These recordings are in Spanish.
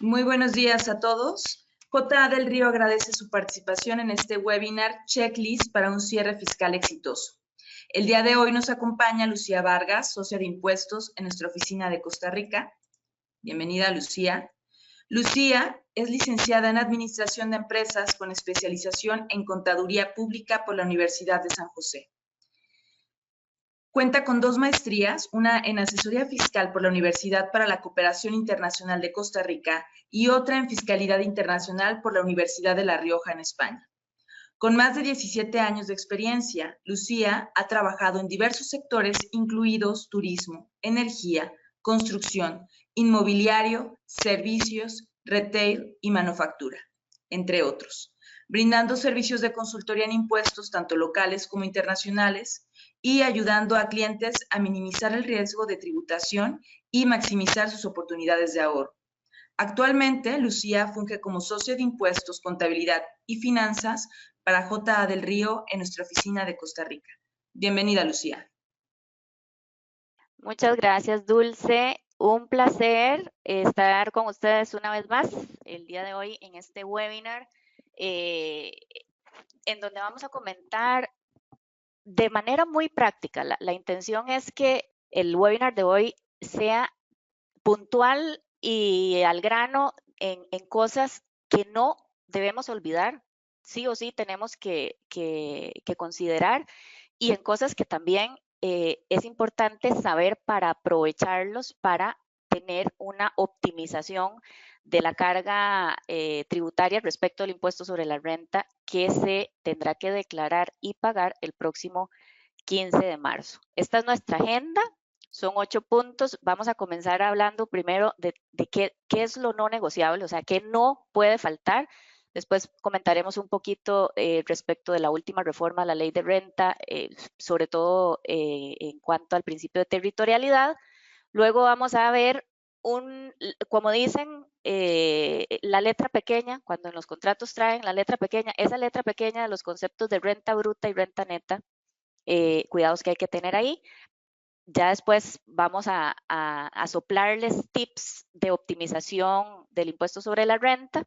Muy buenos días a todos. J.A. del Río agradece su participación en este webinar Checklist para un cierre fiscal exitoso. El día de hoy nos acompaña Lucía Vargas, socia de impuestos en nuestra oficina de Costa Rica. Bienvenida, Lucía. Lucía es licenciada en Administración de Empresas con especialización en Contaduría Pública por la Universidad de San José. Cuenta con 2 maestrías, una en Asesoría Fiscal por la Universidad para la Cooperación Internacional de Costa Rica y otra en Fiscalidad Internacional por la Universidad de La Rioja, en España. Con más de 17 años de experiencia, Lucía ha trabajado en diversos sectores, incluidos turismo, energía, construcción, inmobiliario, servicios, retail y manufactura, entre otros, brindando servicios de consultoría en impuestos tanto locales como internacionales y ayudando a clientes a minimizar el riesgo de tributación y maximizar sus oportunidades de ahorro. Actualmente, Lucía funge como socio de impuestos, contabilidad y finanzas para J.A. del Río en nuestra oficina de Costa Rica. Bienvenida, Lucía. Muchas gracias, Dulce. Un placer estar con ustedes una vez más el día de hoy en este webinar, en donde vamos a comentar de manera muy práctica. La intención es que el webinar de hoy sea puntual y al grano en cosas que no debemos olvidar, sí o sí tenemos que considerar, y en cosas que también es importante saber para aprovecharlos para tener una optimización de la carga tributaria respecto al impuesto sobre la renta que se tendrá que declarar y pagar el próximo 15 de marzo. Esta es nuestra agenda. Son 8 puntos. Vamos a comenzar hablando primero de qué es lo no negociable, o sea, qué no puede faltar. Después comentaremos un poquito respecto de la última reforma a la ley de renta, sobre todo en cuanto al principio de territorialidad. Luego vamos a ver, como dicen, la letra pequeña, cuando en los contratos traen la letra pequeña, esa letra pequeña de los conceptos de renta bruta y renta neta, cuidados que hay que tener ahí. Ya después vamos a soplarles tips de optimización del impuesto sobre la renta.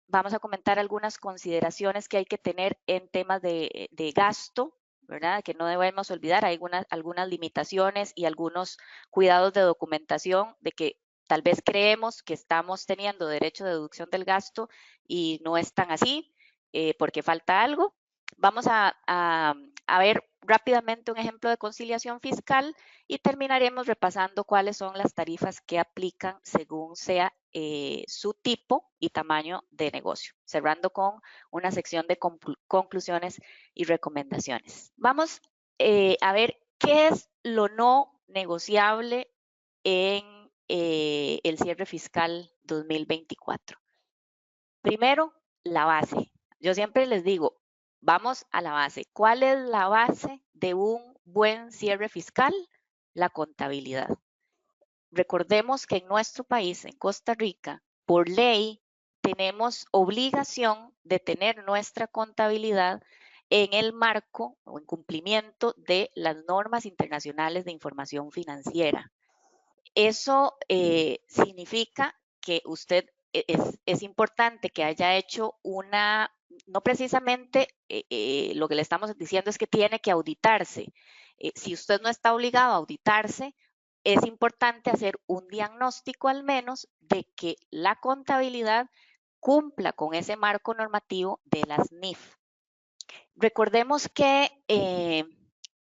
Vamos a comentar algunas consideraciones que hay que tener en temas de gasto, ¿verdad? Que no debemos olvidar. Hay algunas limitaciones y algunos cuidados de documentación de que tal vez creemos que estamos teniendo derecho de deducción del gasto y no es tan así, porque falta algo. Vamos a ver rápidamente un ejemplo de conciliación fiscal y terminaremos repasando cuáles son las tarifas que aplican según sea su tipo y tamaño de negocio, cerrando con una sección de conclusiones y recomendaciones. Vamos a ver qué es lo no negociable en el cierre fiscal 2024. Primero, la base. Yo siempre les digo, vamos a la base. ¿Cuál es la base de un buen cierre fiscal? La contabilidad. Recordemos que en nuestro país, en Costa Rica, por ley, tenemos obligación de tener nuestra contabilidad en el marco o en cumplimiento de las normas internacionales de información financiera. Eso significa que usted es importante que haya hecho no precisamente lo que le estamos diciendo es que tiene que auditarse. Si usted no está obligado a auditarse, es importante hacer un diagnóstico al menos de que la contabilidad cumpla con ese marco normativo de las NIF. Recordemos que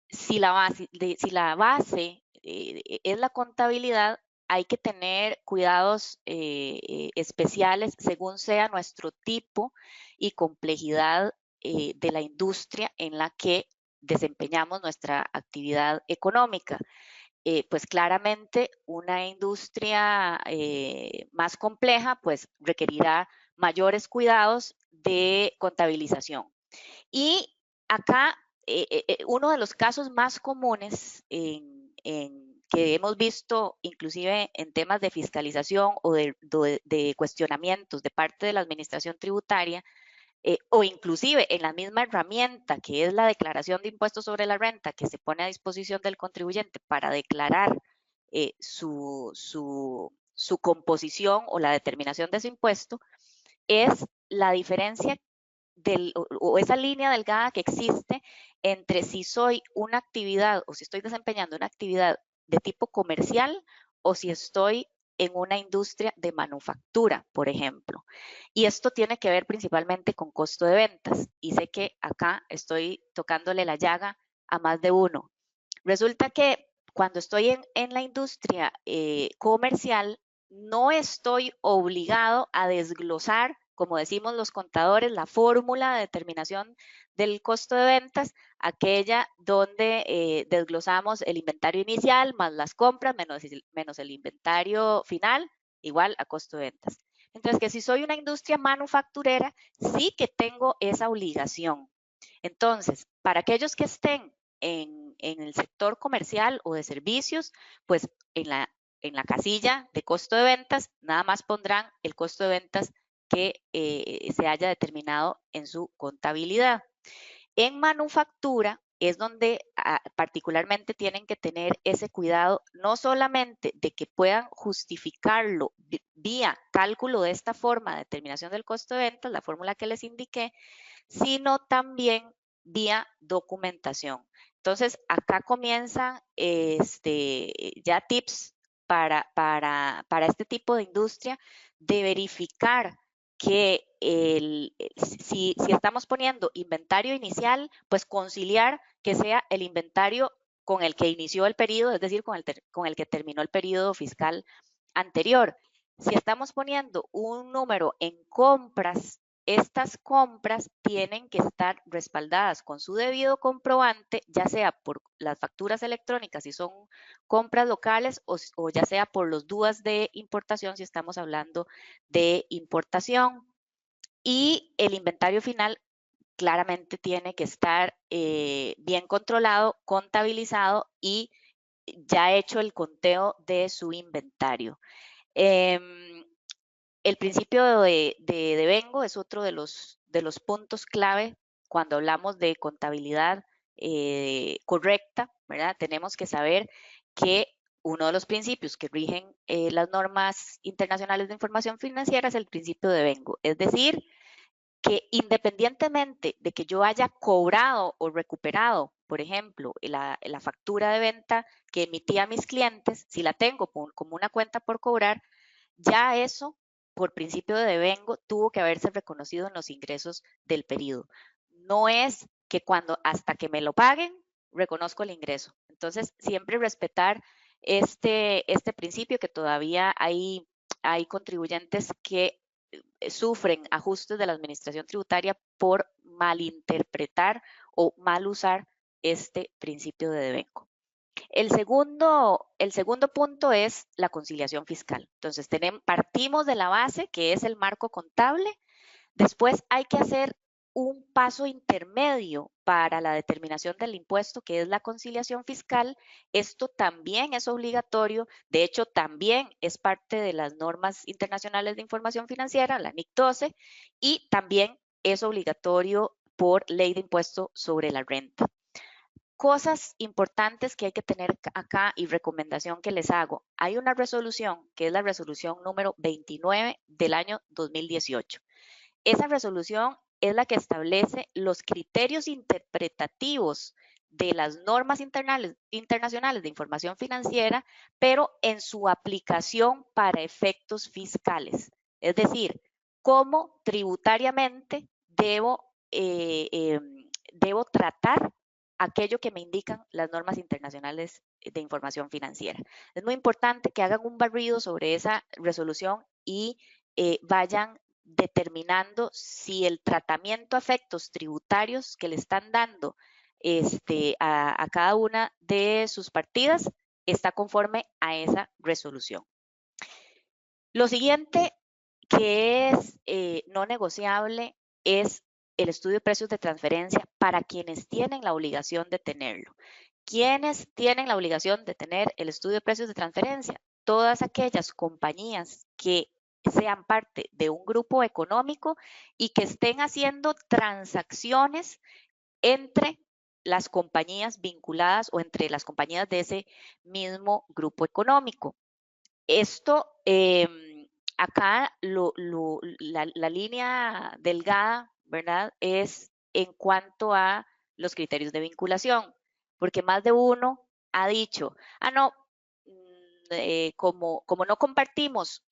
si la base es la contabilidad, hay que tener cuidados especiales según sea nuestro tipo y complejidad de la industria en la que desempeñamos nuestra actividad económica. Pues claramente una industria más compleja pues requerirá mayores cuidados de contabilización. Y acá uno de los casos más comunes que hemos visto inclusive en temas de fiscalización o de cuestionamientos de parte de la administración tributaria o inclusive en la misma herramienta que es la declaración de impuestos sobre la renta que se pone a disposición del contribuyente para declarar su su composición o la determinación de su impuesto es la diferencia o esa línea delgada que existe entre si soy una actividad o si estoy desempeñando una actividad de tipo comercial o si estoy en una industria de manufactura, por ejemplo. Y esto tiene que ver principalmente con costo de ventas. Y sé que acá estoy tocándole la llaga a más de uno. Resulta que cuando estoy en la industria comercial, no estoy obligado a desglosar, como decimos los contadores, la fórmula de determinación del costo de ventas, aquella donde desglosamos el inventario inicial más las compras menos el inventario final, igual a costo de ventas. Mientras que si soy una industria manufacturera, sí que tengo esa obligación. Entonces, para aquellos que estén en el sector comercial o de servicios, pues en la casilla de costo de ventas, nada más pondrán el costo de ventas que se haya determinado en su contabilidad. En manufactura es donde particularmente tienen que tener ese cuidado, no solamente de que puedan justificarlo vía cálculo de esta forma de determinación del costo de ventas, la fórmula que les indiqué, sino también vía documentación. Entonces, acá comienzan ya tips para este tipo de industria de verificar que si estamos poniendo inventario inicial, pues conciliar que sea el inventario con el que inició el periodo, es decir, con el que terminó el periodo fiscal anterior. Si estamos poniendo un número en compras, estas compras tienen que estar respaldadas con su debido comprobante, ya sea por las facturas electrónicas si son compras locales o ya sea por los DUAs de importación si estamos hablando de importación. Y el inventario final claramente tiene que estar bien controlado, contabilizado y ya hecho el conteo de su inventario. El principio de devengo es otro de los puntos clave cuando hablamos de contabilidad correcta, ¿verdad? Tenemos que saber que uno de los principios que rigen las normas internacionales de información financiera es el principio de devengo, es decir, que independientemente de que yo haya cobrado o recuperado, por ejemplo, la factura de venta que emití a mis clientes, si la tengo como una cuenta por cobrar, ya eso, por principio de devengo, tuvo que haberse reconocido en los ingresos del periodo. No es que hasta que me lo paguen, reconozco el ingreso. Entonces, siempre respetar este principio que todavía hay contribuyentes que sufren ajustes de la administración tributaria por malinterpretar o mal usar este principio de devengo. El segundo punto es la conciliación fiscal. Entonces, partimos de la base que es el marco contable. Después hay que hacer un paso intermedio para la determinación del impuesto, que es la conciliación fiscal. Esto también es obligatorio, de hecho también es parte de las normas internacionales de información financiera, la NIC 12, y también es obligatorio por ley de impuesto sobre la renta. Cosas importantes que hay que tener acá y recomendación que les hago. Hay una resolución que es la resolución número 29 del año 2018. Esa resolución es la que establece los criterios interpretativos de las normas internacionales de información financiera, pero en su aplicación para efectos fiscales. Es decir, cómo tributariamente debo tratar aquello que me indican las normas internacionales de información financiera. Es muy importante que hagan un barrido sobre esa resolución y vayan determinando si el tratamiento a efectos tributarios que le están dando a cada una de sus partidas está conforme a esa resolución. Lo siguiente que es no negociable es el estudio de precios de transferencia para quienes tienen la obligación de tenerlo. ¿Quiénes tienen la obligación de tener el estudio de precios de transferencia? Todas aquellas compañías que sean parte de un grupo económico y que estén haciendo transacciones entre las compañías vinculadas o entre las compañías de ese mismo grupo económico. Esto, acá la línea delgada, ¿verdad? Es en cuanto a los criterios de vinculación, porque más de uno ha dicho, no, como no compartimos,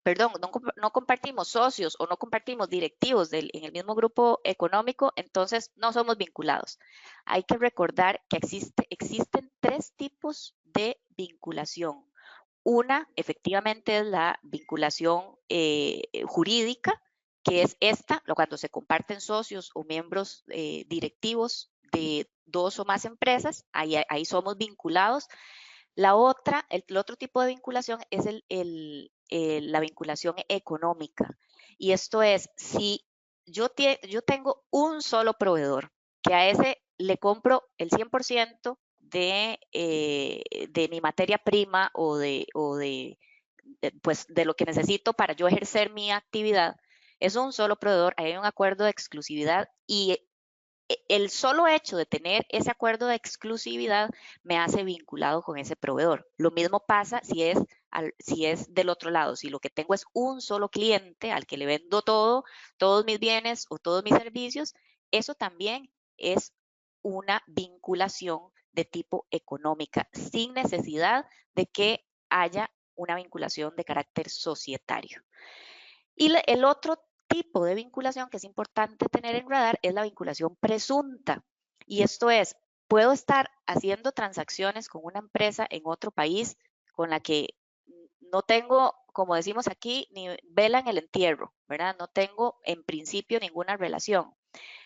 perdón, no compartimos socios o no compartimos directivos en el mismo grupo económico, entonces no somos vinculados. Hay que recordar que existen tres tipos de vinculación. Una, efectivamente, es la vinculación jurídica, que es esta, cuando se comparten socios o miembros directivos de dos o más empresas, ahí somos vinculados. La otra, el otro tipo de vinculación es la vinculación económica. Y esto es, si yo tengo un solo proveedor, que a ese le compro el 100% de mi materia prima pues, de lo que necesito para yo ejercer mi actividad, es un solo proveedor, hay un acuerdo de exclusividad y el solo hecho de tener ese acuerdo de exclusividad me hace vinculado con ese proveedor. Lo mismo pasa si es del otro lado, si lo que tengo es un solo cliente al que le vendo todos mis bienes o todos mis servicios, eso también es una vinculación de tipo económica, sin necesidad de que haya una vinculación de carácter societario. Y el otro tipo de vinculación que es importante tener en radar es la vinculación presunta. Y esto es, puedo estar haciendo transacciones con una empresa en otro país con la que no tengo, como decimos aquí, ni vela en el entierro, ¿verdad? No tengo en principio ninguna relación.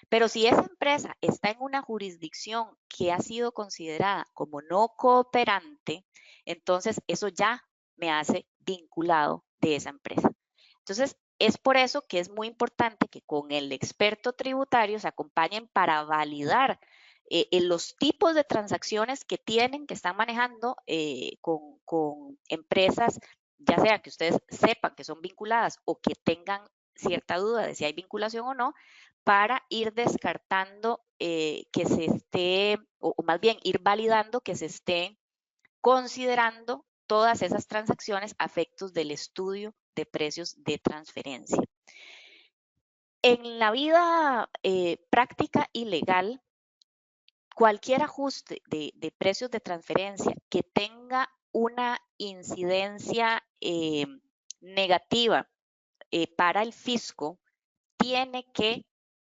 Pero si esa empresa está en una jurisdicción que ha sido considerada como no cooperante, entonces eso ya me hace vinculado de esa empresa. Entonces, es por eso que es muy importante que con el experto tributario se acompañen para validar los tipos de transacciones que están manejando con empresas, ya sea que ustedes sepan que son vinculadas o que tengan cierta duda de si hay vinculación o no, para ir descartando que se esté, o más bien ir validando que se esté considerando todas esas transacciones a efectos del estudio de precios de transferencia. En la vida práctica y legal, cualquier ajuste de precios de transferencia que tenga una incidencia negativa para el fisco tiene que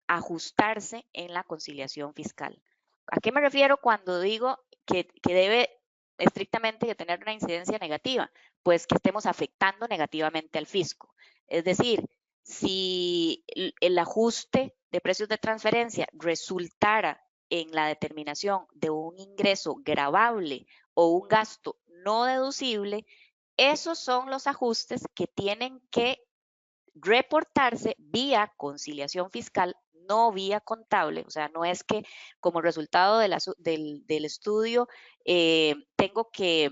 ajustarse en la conciliación fiscal. ¿A qué me refiero cuando digo que debe estrictamente de tener una incidencia negativa? Pues que estemos afectando negativamente al fisco. Es decir, si el ajuste de precios de transferencia resultara en la determinación de un ingreso gravable o un gasto no deducible, esos son los ajustes que tienen que reportarse vía conciliación fiscal, no vía contable. O sea, no es que como resultado del estudio tengo que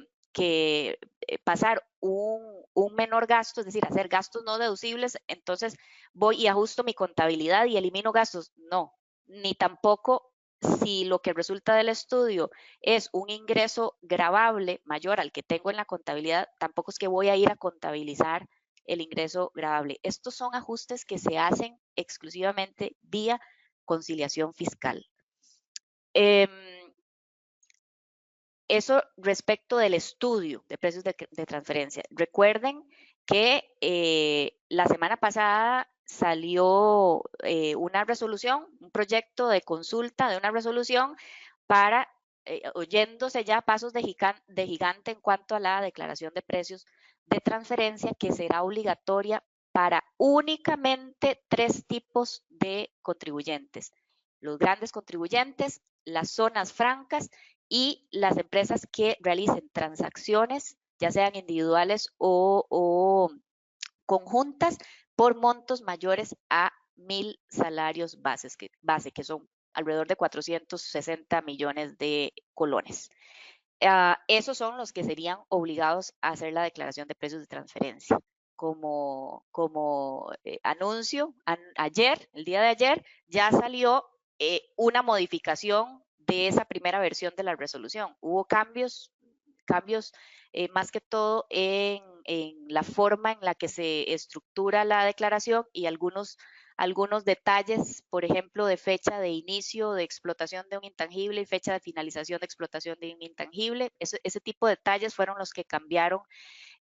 pasar un menor gasto, es decir, hacer gastos no deducibles, entonces voy y ajusto mi contabilidad y elimino gastos. No, ni tampoco si lo que resulta del estudio es un ingreso gravable mayor al que tengo en la contabilidad, tampoco es que voy a ir a contabilizar el ingreso gravable. Estos son ajustes que se hacen exclusivamente vía conciliación fiscal. Eso respecto del estudio de precios de transferencia. Recuerden que la semana pasada salió una resolución, un proyecto de consulta de una resolución para, oyéndose ya pasos de gigante en cuanto a la declaración de precios de transferencia que será obligatoria para únicamente 3 tipos de contribuyentes. Los grandes contribuyentes, las zonas francas y las empresas que realicen transacciones, ya sean individuales o conjuntas, por montos mayores a 1,000 salarios base, que son alrededor de 460 millones de colones. Esos son los que serían obligados a hacer la declaración de precios de transferencia. Como anuncio, el día de ayer, ya salió una modificación de esa primera versión de la resolución. Hubo cambios cambios más que todo en la forma en la que se estructura la declaración y algunos detalles, por ejemplo, de fecha de inicio de explotación de un intangible y fecha de finalización de explotación de un intangible. Ese tipo de detalles fueron los que cambiaron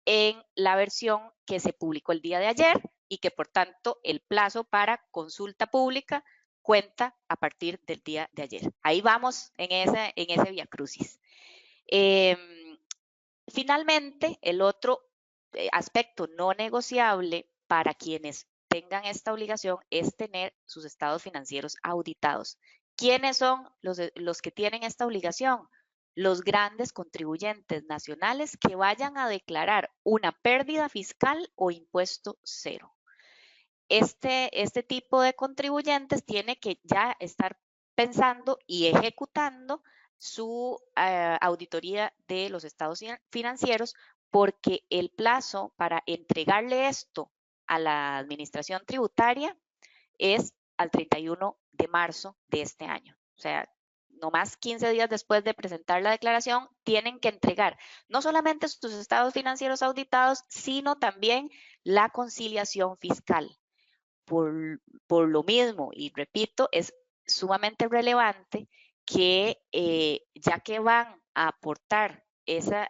en la versión que se publicó el día de ayer y que por tanto el plazo para consulta pública cuenta a partir del día de ayer. Ahí vamos en ese viacrucis. Finalmente, el otro aspecto no negociable para quienes tengan esta obligación es tener sus estados financieros auditados. ¿Quiénes son los que tienen esta obligación? Los grandes contribuyentes nacionales que vayan a declarar una pérdida fiscal o impuesto cero. Este tipo de contribuyentes tiene que ya estar pensando y ejecutando su auditoría de los estados financieros, porque el plazo para entregarle esto a la administración tributaria es al 31 de marzo de este año. O sea, no más 15 días después de presentar la declaración, tienen que entregar no solamente sus estados financieros auditados, sino también la conciliación fiscal. Por lo mismo, y repito, es sumamente relevante que ya que van a aportar ese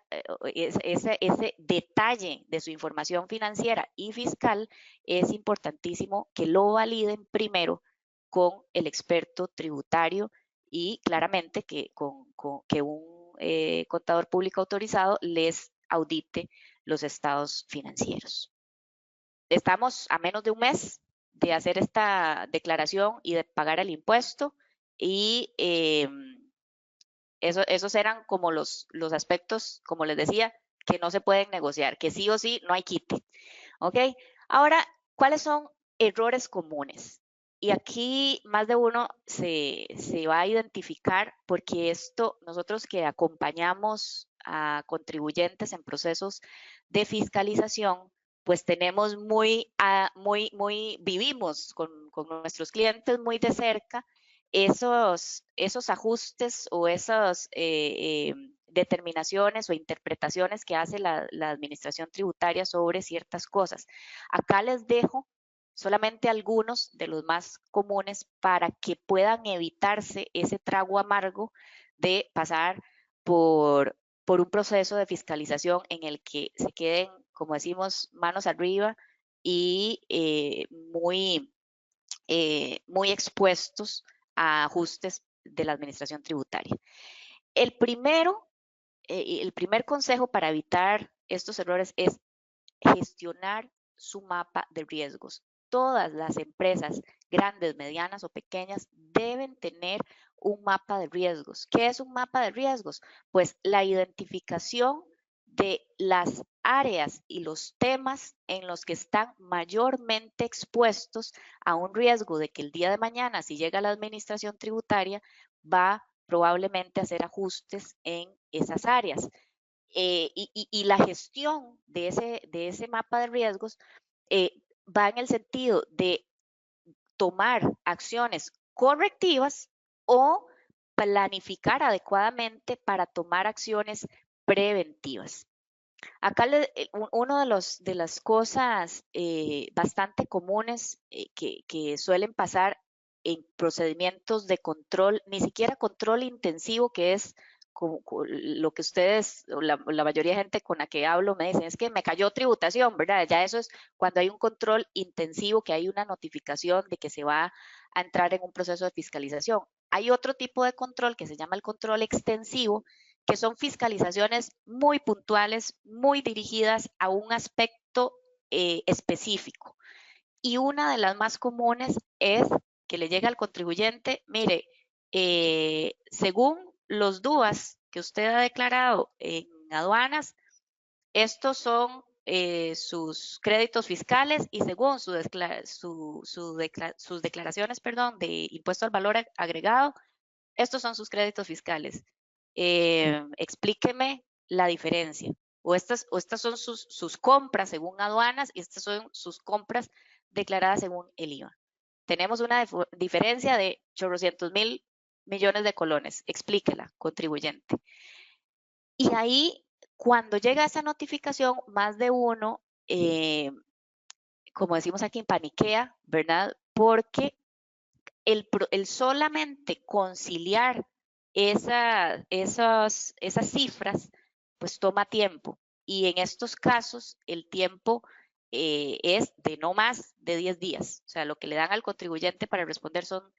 detalle de su información financiera y fiscal, es importantísimo que lo validen primero con el experto tributario y claramente que un contador público autorizado les audite los estados financieros. Estamos a menos de un mes de hacer esta declaración y de pagar el impuesto y esos eran como los aspectos, como les decía, que no se pueden negociar, que sí o sí no hay quite. ¿Ok? Ahora, ¿cuáles son errores comunes? Y aquí más de uno se va a identificar porque nosotros que acompañamos a contribuyentes en procesos de fiscalización, pues tenemos vivimos con nuestros clientes muy de cerca esos ajustes o esas determinaciones o interpretaciones que hace la administración tributaria sobre ciertas cosas. Acá les dejo solamente algunos de los más comunes para que puedan evitarse ese trago amargo de pasar por un proceso de fiscalización en el que se queden, como decimos, manos arriba y muy expuestos a ajustes de la administración tributaria. El primer consejo para evitar estos errores es gestionar su mapa de riesgos. Todas las empresas, grandes, medianas o pequeñas, deben tener un mapa de riesgos. ¿Qué es un mapa de riesgos? Pues la identificación de las áreas y los temas en los que están mayormente expuestos a un riesgo de que el día de mañana, si llega la administración tributaria, va probablemente a hacer ajustes en esas áreas. Y la gestión de ese mapa de riesgos va en el sentido de tomar acciones correctivas o planificar adecuadamente para tomar acciones preventivas. Acá uno de las cosas bastante comunes que suelen pasar en procedimientos de control, ni siquiera control intensivo, que es lo que ustedes, o la mayoría de gente con la que hablo me dicen, es que me cayó tributación, ¿verdad? Ya eso es cuando hay un control intensivo, que hay una notificación de que se va a entrar en un proceso de fiscalización. Hay otro tipo de control que se llama el control extensivo, que son fiscalizaciones muy puntuales, muy dirigidas a un aspecto específico. Y una de las más comunes es que le llega al contribuyente, mire, según los DUAS que usted ha declarado en aduanas, estos son sus créditos fiscales y según sus declaraciones, de impuesto al valor agregado, estos son sus créditos fiscales. Explíqueme la diferencia. O estas son sus compras según aduanas y estas son sus compras declaradas según el IVA. Tenemos una diferencia de 800,000 millones de colones. Explíquela, contribuyente. Y ahí Cuando llega esa notificación, más de uno, como decimos aquí, paniquea, ¿verdad? Porque el solamente conciliar esas cifras, pues toma tiempo. Y en estos casos, el tiempo es de no más de 10 días. O sea, lo que le dan al contribuyente para responder son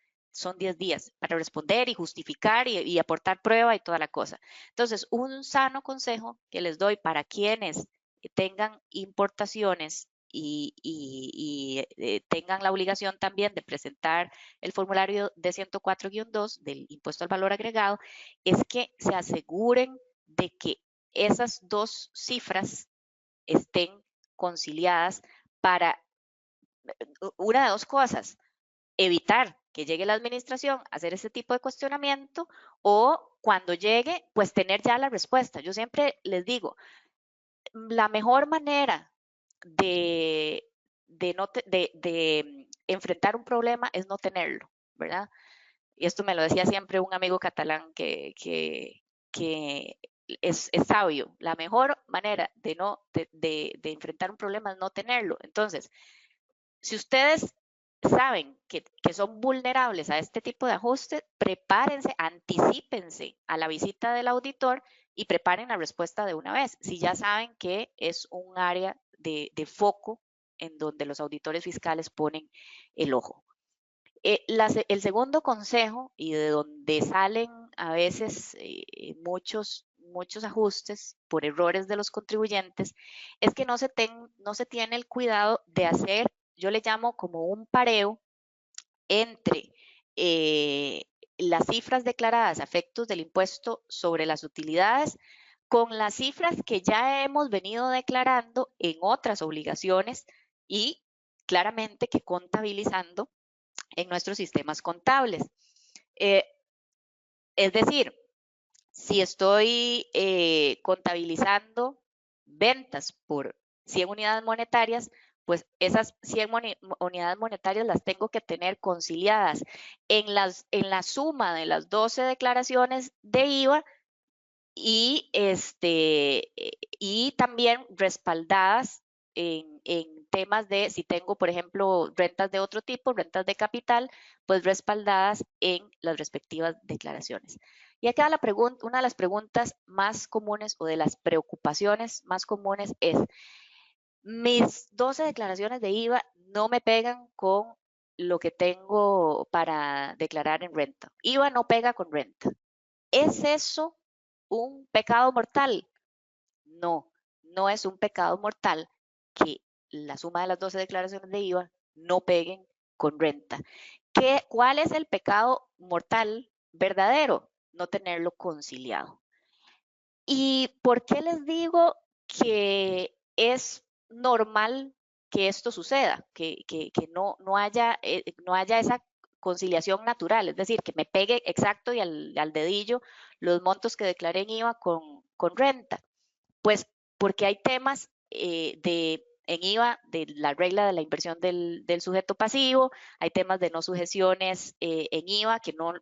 10 días para responder y justificar y aportar prueba y toda la cosa. Entonces, un sano consejo que les doy para quienes tengan importaciones y tengan la obligación también de presentar el formulario de 104-2 del impuesto al valor agregado, es que se aseguren de que esas dos cifras estén conciliadas para una de dos cosas: evitar que llegue la administración a hacer ese tipo de cuestionamiento, o cuando llegue, pues tener ya la respuesta. Yo siempre les digo, la mejor manera de enfrentar un problema es no tenerlo, ¿verdad? Y esto me lo decía siempre un amigo catalán que es sabio. La mejor manera de enfrentar un problema es no tenerlo. Entonces, si ustedes saben que son vulnerables a este tipo de ajustes, prepárense, anticípense a la visita del auditor y preparen la respuesta de una vez. Si ya saben que es un área de foco en donde los auditores fiscales ponen el ojo. El segundo consejo, y de donde salen a veces muchos ajustes por errores de los contribuyentes, es que no se tiene el cuidado de hacer, yo le llamo como un pareo entre eh, las cifras declaradas a efectos del impuesto sobre las utilidades con las cifras que ya hemos venido declarando en otras obligaciones y claramente que contabilizando en nuestros sistemas contables. Es decir, si estoy contabilizando ventas por 100 unidades monetarias, pues esas 100 unidades monetarias las tengo que tener conciliadas en la suma de las 12 declaraciones de IVA y, y también respaldadas en temas de, si tengo, por ejemplo, rentas de otro tipo, rentas de capital, pues respaldadas en las respectivas declaraciones. Y acá una de las preguntas más comunes o de las preocupaciones más comunes es: mis 12 declaraciones de IVA no me pegan con lo que tengo para declarar en renta. IVA no pega con renta. ¿Es eso un pecado mortal? No, no es un pecado mortal que la suma de las 12 declaraciones de IVA no peguen con renta. ¿Cuál es el pecado mortal verdadero? No tenerlo conciliado. ¿Y por qué les digo que es normal que esto suceda? Que no haya esa conciliación natural, es decir, que me pegue exacto y al dedillo los montos que declaré en IVA con renta. Pues porque hay temas en IVA de la regla de la inversión del sujeto pasivo, hay temas de no sujeciones en IVA que no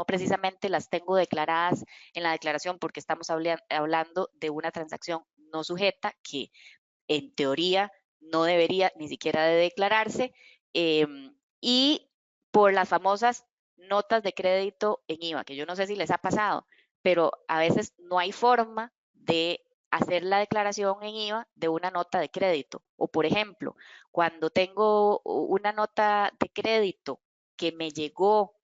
precisamente las tengo declaradas en la declaración porque estamos hablando de una transacción no sujeta que en teoría no debería ni siquiera de declararse, y por las famosas notas de crédito en IVA, que yo no sé si les ha pasado, pero a veces no hay forma de hacer la declaración en IVA de una nota de crédito. O por ejemplo, cuando tengo una nota de crédito que me llegó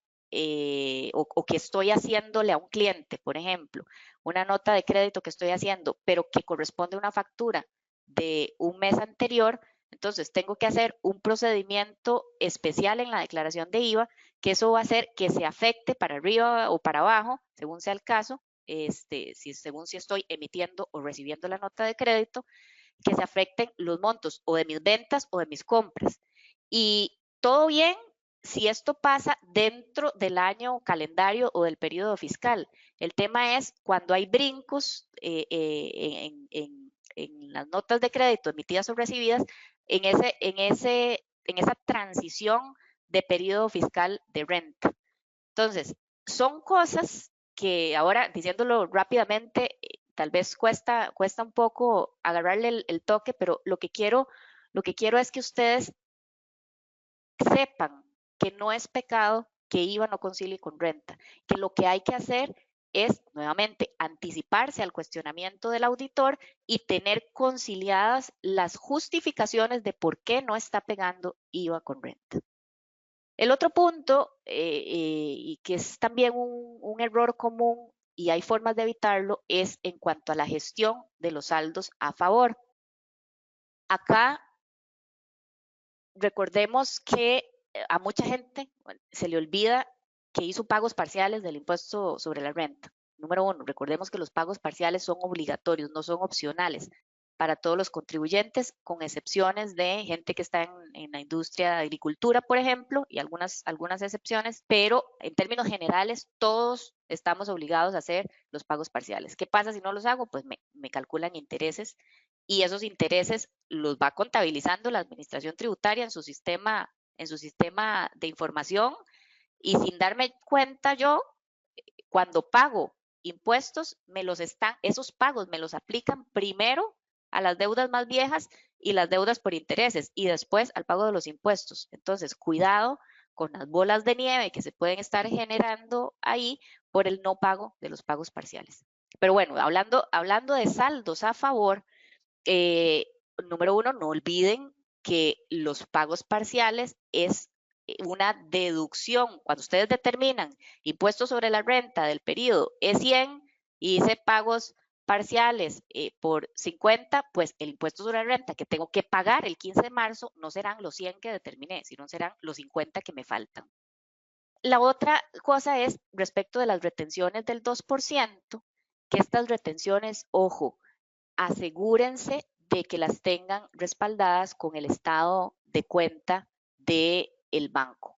o que estoy haciéndole a un cliente, por ejemplo, una nota de crédito que estoy haciendo, pero que corresponde a una factura de un mes anterior, entonces tengo que hacer un procedimiento especial en la declaración de IVA, que eso va a hacer que se afecte para arriba o para abajo, según sea el caso, según si estoy emitiendo o recibiendo la nota de crédito, que se afecten los montos o de mis ventas o de mis compras. Y todo bien si esto pasa dentro del año calendario o del periodo fiscal. El tema es cuando hay brincos en las notas de crédito emitidas o recibidas en esa transición de periodo fiscal de renta. Entonces, son cosas que ahora, diciéndolo rápidamente, tal vez cuesta un poco agarrarle el toque, pero lo que quiero es que ustedes sepan que no es pecado que IVA no concilie con renta, que lo que hay que hacer es nuevamente anticiparse al cuestionamiento del auditor y tener conciliadas las justificaciones de por qué no está pegando IVA con renta. El otro punto, y que es también un error común y hay formas de evitarlo, es en cuanto a la gestión de los saldos a favor. Acá recordemos que a mucha gente se le olvida que hizo pagos parciales del impuesto sobre la renta. Número uno, recordemos que los pagos parciales son obligatorios, no son opcionales para todos los contribuyentes, con excepciones de gente que está en la industria de agricultura, por ejemplo, y algunas excepciones, pero en términos generales todos estamos obligados a hacer los pagos parciales. ¿Qué pasa si no los hago? Pues me calculan intereses y esos intereses los va contabilizando la administración tributaria en su sistema de información y sin darme cuenta yo, cuando pago impuestos, esos pagos me los aplican primero a las deudas más viejas y las deudas por intereses y después al pago de los impuestos. Entonces, cuidado con las bolas de nieve que se pueden estar generando ahí por el no pago de los pagos parciales. Pero bueno, hablando de saldos a favor, número uno, no olviden que los pagos parciales es una deducción. Cuando ustedes determinan impuestos sobre la renta del periodo es 100 y hice pagos parciales por 50, pues el impuesto sobre la renta que tengo que pagar el 15 de marzo no serán los 100 que determiné, sino serán los 50 que me faltan. La otra cosa es respecto de las retenciones del 2%, que estas retenciones, ojo, asegúrense de que las tengan respaldadas con el estado de cuenta del banco.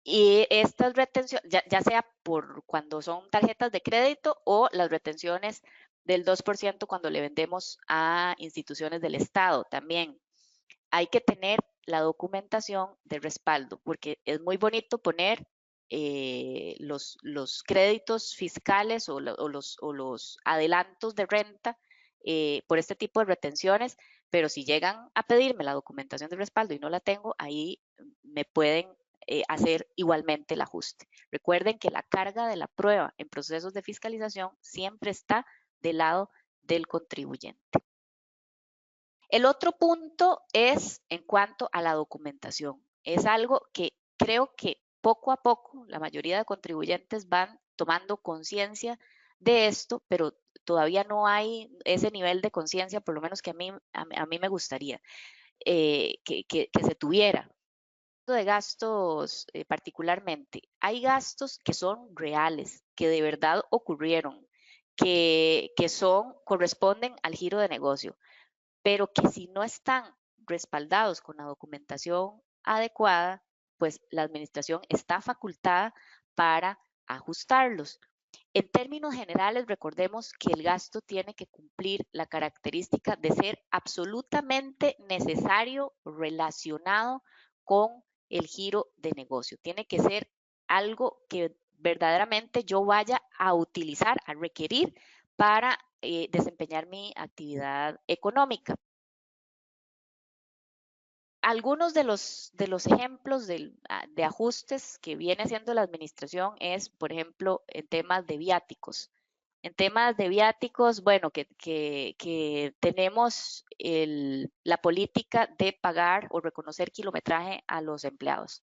Y estas retenciones, ya sea por cuando son tarjetas de crédito o las retenciones del 2% cuando le vendemos a instituciones del Estado también. Hay que tener la documentación de respaldo, porque es muy bonito poner los créditos fiscales o los adelantos de renta por este tipo de retenciones, pero si llegan a pedirme la documentación de respaldo y no la tengo, ahí me pueden hacer igualmente el ajuste. Recuerden que la carga de la prueba en procesos de fiscalización siempre está del lado del contribuyente. El otro punto es en cuanto a la documentación. Es algo que creo que poco a poco la mayoría de contribuyentes van tomando conciencia de esto, pero todavía no hay ese nivel de conciencia, por lo menos que a mí me gustaría que se tuviera. De gastos particularmente, hay gastos que son reales, que de verdad ocurrieron, que corresponden al giro de negocio, pero que si no están respaldados con la documentación adecuada, pues la administración está facultada para ajustarlos. En términos generales, recordemos que el gasto tiene que cumplir la característica de ser absolutamente necesario, relacionado con el giro de negocio. Tiene que ser algo que verdaderamente yo vaya a utilizar, a requerir para desempeñar mi actividad económica. Algunos de los ejemplos de ajustes que viene haciendo la administración es, por ejemplo, en temas de viáticos. En temas de viáticos, bueno, que tenemos la política de pagar o reconocer kilometraje a los empleados.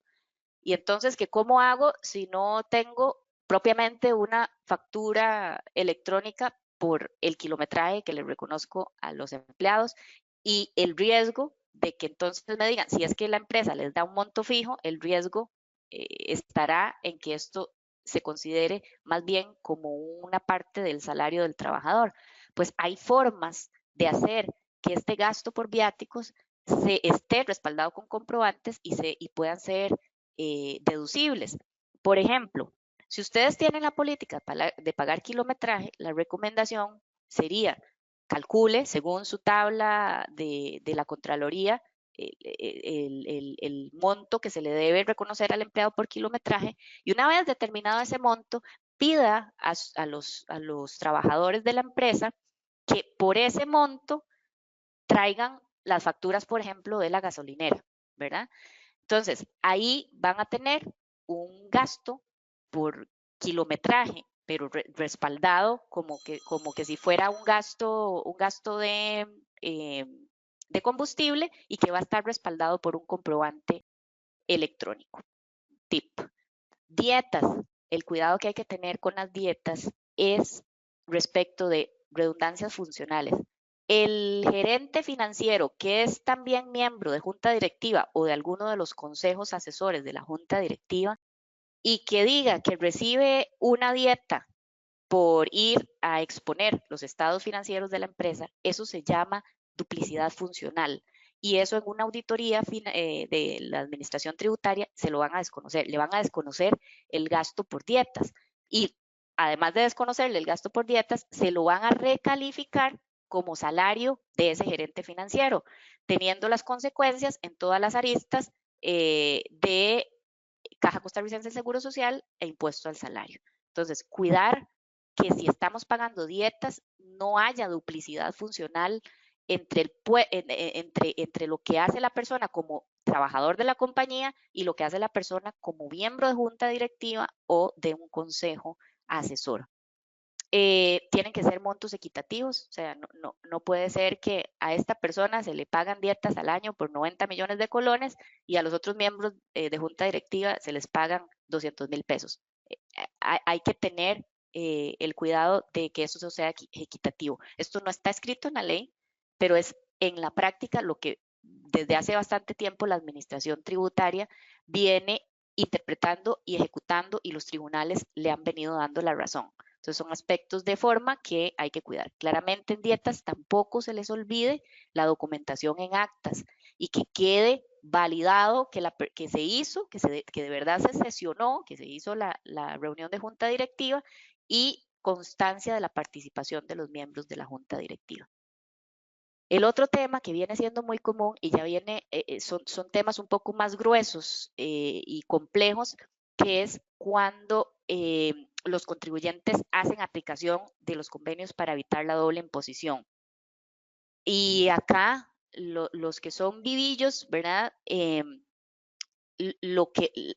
Y entonces, ¿cómo hago si no tengo propiamente una factura electrónica por el kilometraje que le reconozco a los empleados? Y el riesgo de que entonces me digan, si es que la empresa les da un monto fijo, el riesgo estará en que esto se considere más bien como una parte del salario del trabajador. Pues hay formas de hacer que este gasto por viáticos se esté respaldado con comprobantes y puedan ser deducibles. Por ejemplo, si ustedes tienen la política de pagar kilometraje, la recomendación sería calcule según su tabla de la Contraloría el monto que se le debe reconocer al empleado por kilometraje y una vez determinado ese monto, pida a los trabajadores de la empresa que por ese monto traigan las facturas, por ejemplo, de la gasolinera, ¿verdad? Entonces, ahí van a tener un gasto por kilometraje, pero respaldado como que si fuera un gasto de combustible y que va a estar respaldado por un comprobante electrónico. Tip. Dietas. El cuidado que hay que tener con las dietas es respecto de redundancias funcionales. El gerente financiero, que es también miembro de junta directiva o de alguno de los consejos asesores de la junta directiva, y que diga que recibe una dieta por ir a exponer los estados financieros de la empresa, eso se llama duplicidad funcional. Y eso en una auditoría de la administración tributaria se lo van a desconocer, le van a desconocer el gasto por dietas. Y además de desconocerle el gasto por dietas, se lo van a recalificar como salario de ese gerente financiero, teniendo las consecuencias en todas las aristas de Caja Costarricense de Seguro Social e impuesto al salario. Entonces, cuidar que si estamos pagando dietas no haya duplicidad funcional entre lo que hace la persona como trabajador de la compañía y lo que hace la persona como miembro de junta directiva o de un consejo asesor. Tienen que ser montos equitativos, o sea, no puede ser que a esta persona se le pagan dietas al año por 90 millones de colones y a los otros miembros de junta directiva se les pagan 200,000 pesos. Hay que tener el cuidado de que eso sea equitativo. Esto no está escrito en la ley, pero es en la práctica lo que desde hace bastante tiempo la administración tributaria viene interpretando y ejecutando y los tribunales le han venido dando la razón. Entonces son aspectos de forma que hay que cuidar. Claramente en dietas tampoco se les olvide la documentación en actas y que quede validado que se hizo, que de verdad se sesionó, que se hizo la reunión de junta directiva y constancia de la participación de los miembros de la junta directiva. El otro tema que viene siendo muy común y ya son temas un poco más gruesos y complejos, que es cuando los contribuyentes hacen aplicación de los convenios para evitar la doble imposición. Y acá los que son vivillos, ¿verdad?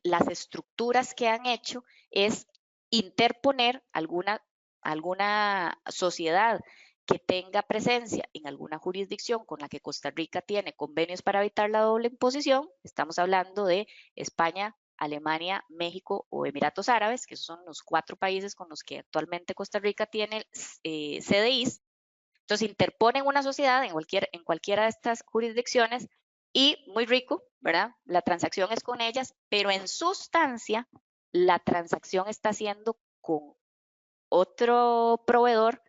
Las estructuras que han hecho es interponer alguna sociedad que tenga presencia en alguna jurisdicción con la que Costa Rica tiene convenios para evitar la doble imposición. Estamos hablando de España, Alemania, México o Emiratos Árabes, que son los 4 países con los que actualmente Costa Rica tiene CDIs. Entonces interponen una sociedad en cualquiera de estas jurisdicciones y muy rico, ¿verdad? La transacción es con ellas, pero en sustancia la transacción está siendo con otro proveedor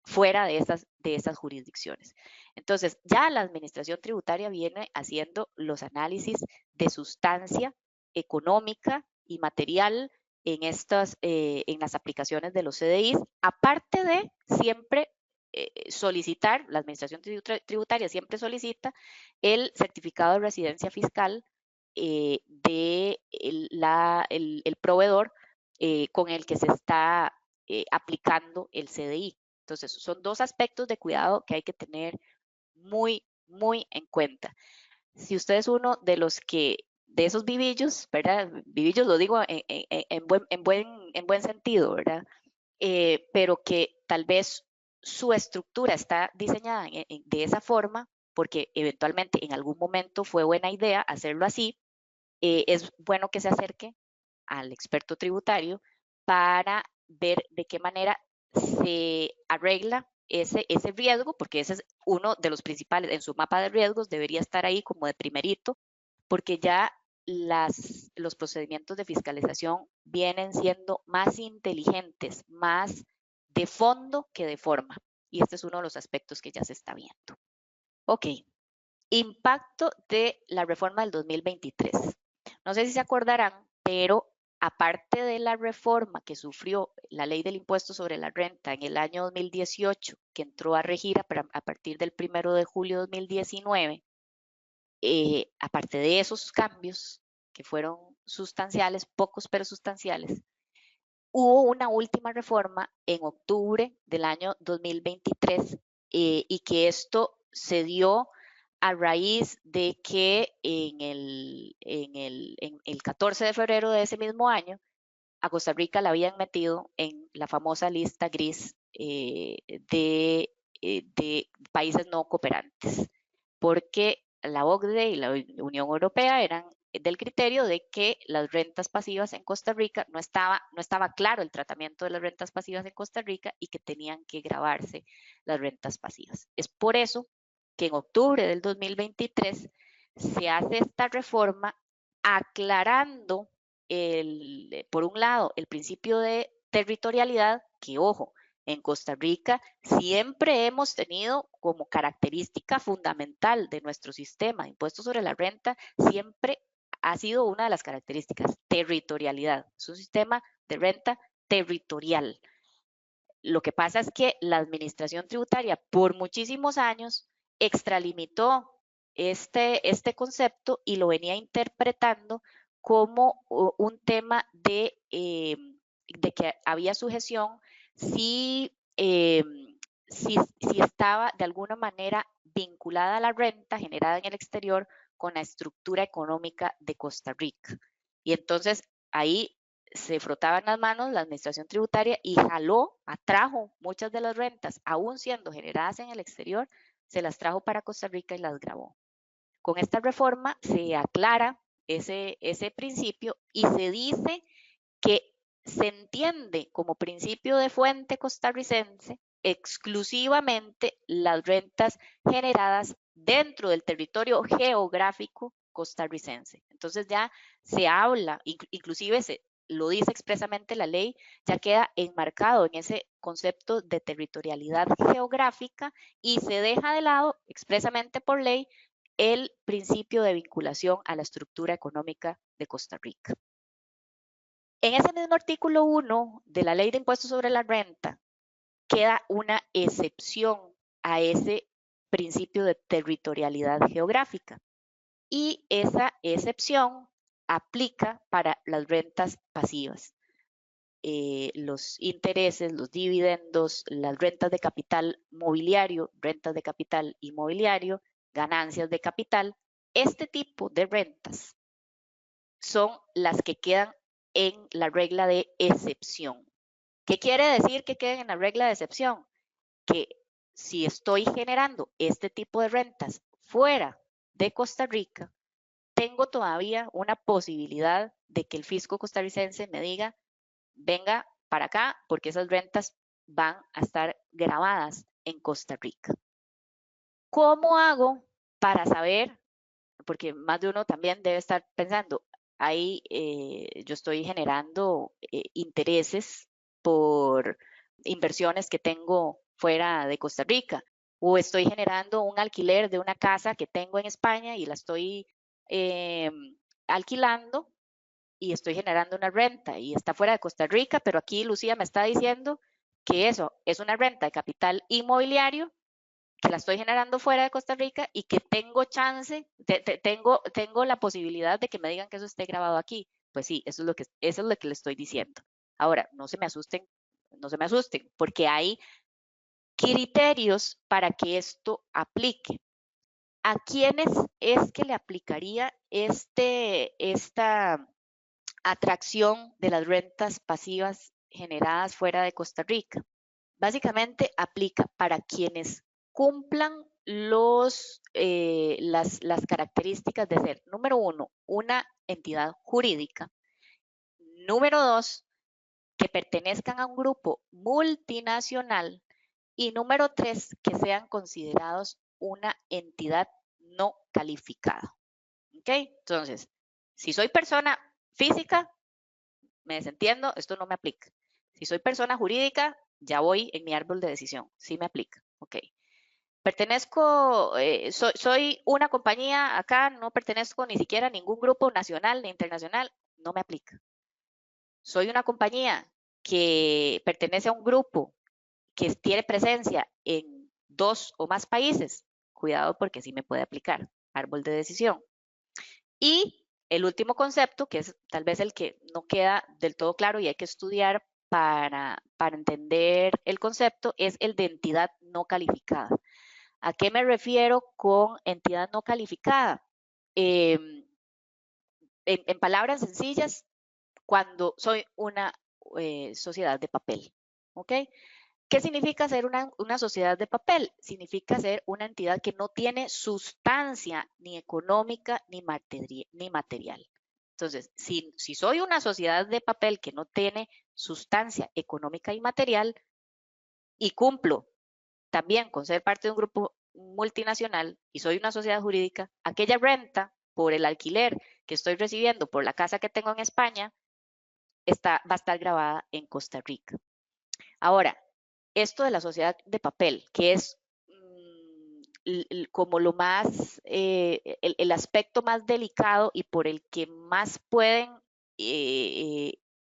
fuera de esas jurisdicciones. Entonces, ya la administración tributaria viene haciendo los análisis de sustancia económica y material en las aplicaciones de los CDIs, aparte de siempre solicitar, la administración tributaria siempre solicita el certificado de residencia fiscal del proveedor con el que se está aplicando el CDI. Entonces, son 2 aspectos de cuidado que hay que tener muy, muy en cuenta. Si usted es uno de esos vivillos, ¿verdad? Vivillos lo digo en buen sentido, ¿verdad? Pero que tal vez su estructura está diseñada de esa forma, porque eventualmente en algún momento fue buena idea hacerlo así, es bueno que se acerque al experto tributario para ver de qué manera se arregla ese riesgo, porque ese es uno de los principales, en su mapa de riesgos debería estar ahí como de primerito, porque ya los procedimientos de fiscalización vienen siendo más inteligentes, más de fondo que de forma. Y este es uno de los aspectos que ya se está viendo. Ok, impacto de la reforma del 2023. No sé si se acordarán, pero aparte de la reforma que sufrió la ley del impuesto sobre la renta en el año 2018, que entró a regir a partir del 1 de julio de 2019, aparte de esos cambios que fueron sustanciales, pocos pero sustanciales, hubo una última reforma en octubre del año 2023 y que esto se dio a raíz de que en el 14 de febrero de ese mismo año a Costa Rica la habían metido en la famosa lista gris de países no cooperantes, porque la OCDE y la Unión Europea eran del criterio de que las rentas pasivas en Costa Rica no estaba claro el tratamiento de las rentas pasivas en Costa Rica y que tenían que gravarse las rentas pasivas. Es por eso que en octubre del 2023 se hace esta reforma aclarando por un lado, el principio de territorialidad, que ojo, en Costa Rica siempre hemos tenido como característica fundamental de nuestro sistema de impuestos sobre la renta, siempre ha sido una de las características, territorialidad. Es un sistema de renta territorial. Lo que pasa es que la administración tributaria por muchísimos años extralimitó este concepto y lo venía interpretando como un tema de que había sujeción si estaba de alguna manera vinculada a la renta generada en el exterior con la estructura económica de Costa Rica. Y entonces ahí se frotaban las manos la administración tributaria y atrajo muchas de las rentas, aún siendo generadas en el exterior, se las trajo para Costa Rica y las gravó. Con esta reforma se aclara ese principio y se dice que se entiende como principio de fuente costarricense exclusivamente las rentas generadas dentro del territorio geográfico costarricense. Entonces ya se habla, inclusive lo dice expresamente la ley, ya queda enmarcado en ese concepto de territorialidad geográfica y se deja de lado expresamente por ley el principio de vinculación a la estructura económica de Costa Rica. En ese mismo artículo 1 de la Ley de Impuestos sobre la Renta queda una excepción a ese principio de territorialidad geográfica y esa excepción aplica para las rentas pasivas. Los intereses, los dividendos, las rentas de capital mobiliario, rentas de capital inmobiliario, ganancias de capital, este tipo de rentas son las que quedan en la regla de excepción. ¿Qué quiere decir que queden en la regla de excepción? Que si estoy generando este tipo de rentas fuera de Costa Rica, tengo todavía una posibilidad de que el fisco costarricense me diga, venga para acá porque esas rentas van a estar grabadas en Costa Rica. ¿Cómo hago para saber? Porque más de uno también debe estar pensando, ahí yo estoy generando intereses por inversiones que tengo fuera de Costa Rica, o estoy generando un alquiler de una casa que tengo en España y la estoy alquilando y estoy generando una renta y está fuera de Costa Rica, pero aquí Lucía me está diciendo que eso es una renta de capital inmobiliario que la estoy generando fuera de Costa Rica y que tengo chance, tengo la posibilidad de que me digan que eso esté grabado aquí. Pues sí, eso es lo que le estoy diciendo. Ahora, no se me asusten, porque hay criterios para que esto aplique. ¿A quiénes es que le aplicaría esta atracción de las rentas pasivas generadas fuera de Costa Rica? Básicamente aplica para quienes cumplan las características de ser, número 1, una entidad jurídica, número 2, que pertenezcan a un grupo multinacional y número 3, que sean considerados una entidad no calificada. ¿Ok? Entonces, si soy persona física, me desentiendo, esto no me aplica. Si soy persona jurídica, ya voy en mi árbol de decisión, sí me aplica. Ok. Pertenezco, soy una compañía acá, no pertenezco ni siquiera a ningún grupo nacional ni internacional, no me aplica. Soy una compañía que pertenece a un grupo que tiene presencia en 2 o más países, cuidado porque sí me puede aplicar, árbol de decisión. Y el último concepto, que es tal vez el que no queda del todo claro y hay que estudiar para entender el concepto es el de entidad no calificada. ¿A qué me refiero con entidad no calificada? En palabras sencillas, cuando soy una sociedad de papel, ¿ok? ¿Qué significa ser una sociedad de papel? Significa ser una entidad que no tiene sustancia ni económica ni material. Entonces, si soy una sociedad de papel que no tiene sustancia económica y material y cumplo también con ser parte de un grupo multinacional y soy una sociedad jurídica, aquella renta por el alquiler que estoy recibiendo por la casa que tengo en España va a estar grabada en Costa Rica. Ahora, esto de la sociedad de papel, que es como lo más, el aspecto más delicado y por el que más pueden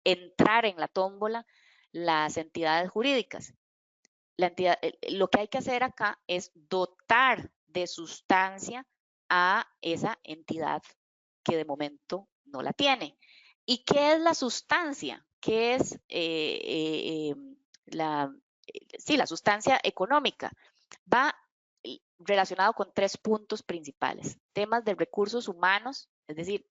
entrar en la tómbola las entidades jurídicas. Lo que hay que hacer acá es dotar de sustancia a esa entidad que de momento no la tiene. ¿Y qué es la sustancia? ¿Qué es la sustancia económica? Va relacionado con 3 puntos principales. Temas de recursos humanos, es decir,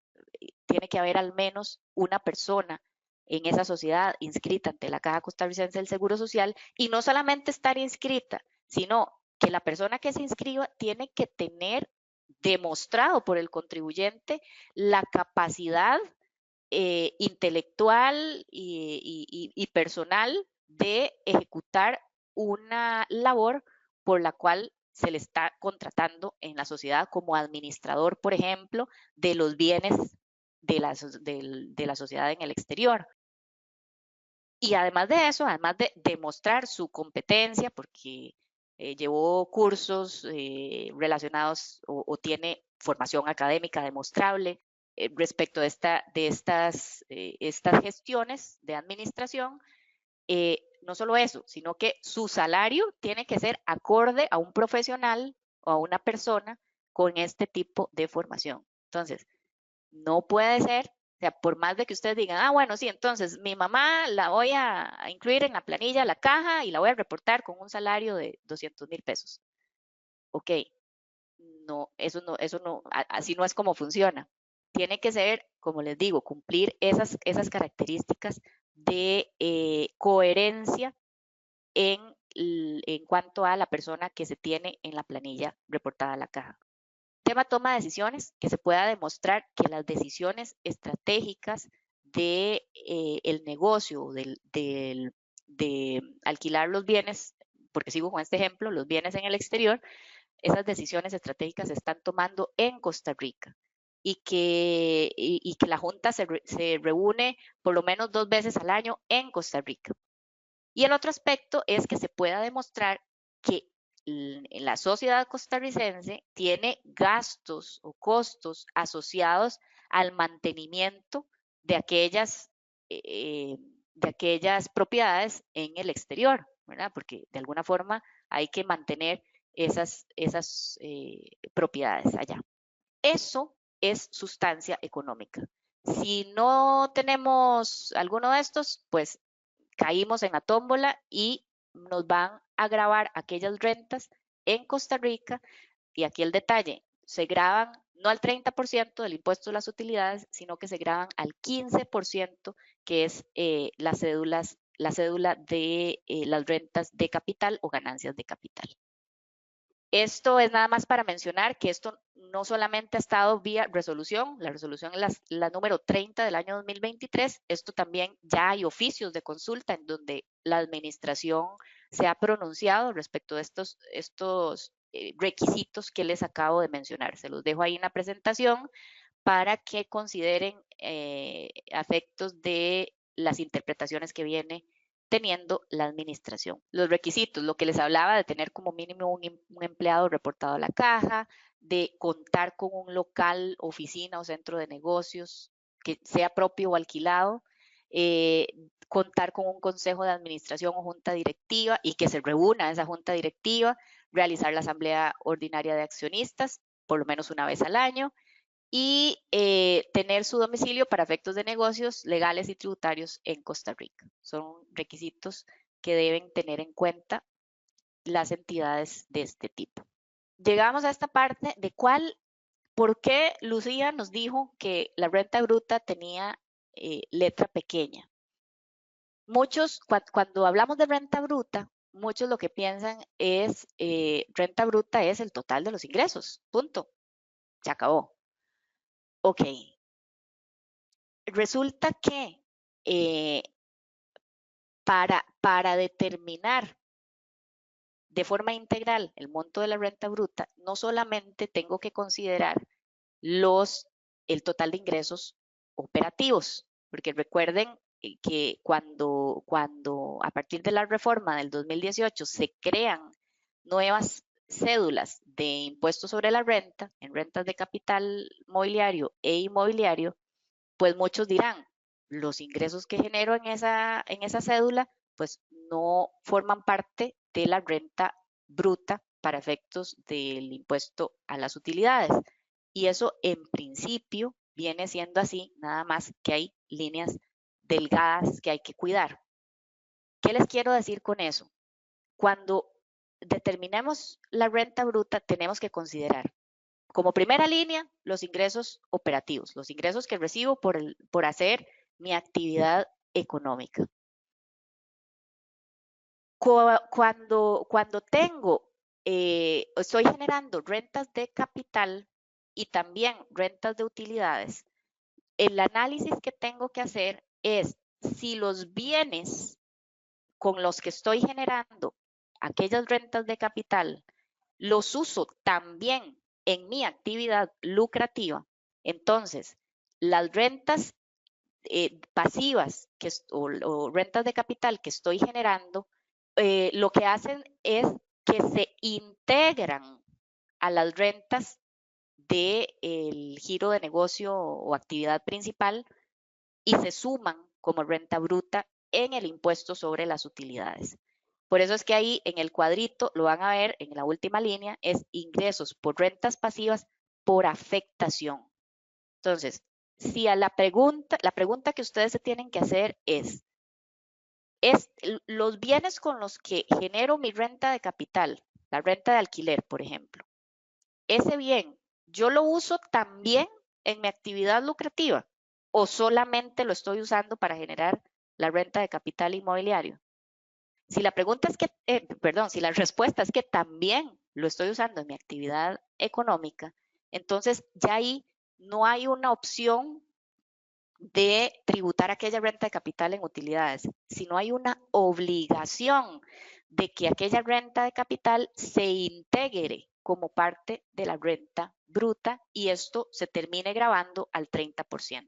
tiene que haber al menos una persona en esa sociedad inscrita ante la Caja Costarricense del Seguro Social, y no solamente estar inscrita, sino que la persona que se inscriba tiene que tener demostrado por el contribuyente la capacidad intelectual y personal de ejecutar una labor por la cual se le está contratando en la sociedad como administrador, por ejemplo, de los bienes de la sociedad en el exterior. Y además de eso, además de demostrar su competencia, porque llevó cursos relacionados o tiene formación académica demostrable respecto de estas gestiones de administración, no solo eso, sino que su salario tiene que ser acorde a un profesional o a una persona con este tipo de formación. Entonces, no puede ser, o sea, por más de que ustedes digan, bueno, sí, entonces mi mamá la voy a incluir en la planilla, la caja, y la voy a reportar con un salario de 200,000 pesos. Ok, no, así no es como funciona. Tiene que ser, como les digo, cumplir esas características de coherencia en cuanto a la persona que se tiene en la planilla reportada a la caja. Tema toma de decisiones, que se pueda demostrar que las decisiones estratégicas de el negocio, de alquilar los bienes, porque sigo con este ejemplo, los bienes en el exterior, esas decisiones estratégicas se están tomando en Costa Rica y que la Junta se reúne por lo menos 2 veces al año en Costa Rica. Y el otro aspecto es que se pueda demostrar que la sociedad costarricense tiene gastos o costos asociados al mantenimiento de aquellas propiedades en el exterior, ¿verdad? Porque de alguna forma hay que mantener esas propiedades allá. Eso es sustancia económica. Si no tenemos alguno de estos, pues caímos en la tómbola y nos van a grabar aquellas rentas en Costa Rica. Y aquí el detalle, se graban no al 30% del impuesto de las utilidades, sino que se graban al 15%, que es la cédula de las rentas de capital o ganancias de capital. Esto es nada más para mencionar que esto no solamente ha estado vía resolución, la resolución es la número 30 del año 2023, esto también ya hay oficios de consulta en donde la administración se ha pronunciado respecto de estos requisitos que les acabo de mencionar. Se los dejo ahí en la presentación para que consideren efectos de las interpretaciones que viene teniendo la administración. Los requisitos, lo que les hablaba de tener como mínimo un empleado reportado a la caja, de contar con un local, oficina o centro de negocios que sea propio o alquilado, contar con un consejo de administración o junta directiva y que se reúna esa junta directiva, realizar la asamblea ordinaria de accionistas por lo menos una vez al año y tener su domicilio para efectos de negocios legales y tributarios en Costa Rica. Son requisitos que deben tener en cuenta las entidades de este tipo. Llegamos a esta parte de por qué Lucía nos dijo que la renta bruta tenía letra pequeña. Muchos, cuando hablamos de renta bruta, muchos lo que piensan es renta bruta es el total de los ingresos, punto, se acabó. Ok, resulta que para determinar de forma integral el monto de la renta bruta, no solamente tengo que considerar el total de ingresos operativos, porque recuerden que cuando a partir de la reforma del 2018 se crean nuevas cédulas de impuestos sobre la renta, en rentas de capital mobiliario e inmobiliario, pues muchos dirán, los ingresos que genero en esa cédula, pues no forman parte de la renta bruta para efectos del impuesto a las utilidades. Y eso en principio viene siendo así, nada más que hay líneas delgadas que hay que cuidar. ¿Qué les quiero decir con eso? Cuando determinemos la renta bruta, tenemos que considerar como primera línea los ingresos operativos, los ingresos que recibo por hacer mi actividad económica. Cuando estoy generando rentas de capital y también rentas de utilidades, el análisis que tengo que hacer es si los bienes con los que estoy generando aquellas rentas de capital los uso también en mi actividad lucrativa, entonces las rentas pasivas o rentas de capital que estoy generando, lo que hacen es que se integran a las rentas del giro de negocio o actividad principal y se suman como renta bruta en el impuesto sobre las utilidades. Por eso es que ahí en el cuadrito lo van a ver en la última línea, es ingresos por rentas pasivas por afectación. Entonces, si a la pregunta que ustedes se tienen que hacer es los bienes con los que genero mi renta de capital, la renta de alquiler, por ejemplo, ese bien, ¿yo lo uso también en mi actividad lucrativa o solamente lo estoy usando para generar la renta de capital inmobiliario? Si la pregunta es que, si la respuesta es que también lo estoy usando en mi actividad económica, entonces ya ahí no hay una opción de tributar aquella renta de capital en utilidades, sino hay una obligación de que aquella renta de capital se integre como parte de la renta bruta y esto se termine grabando al 30%.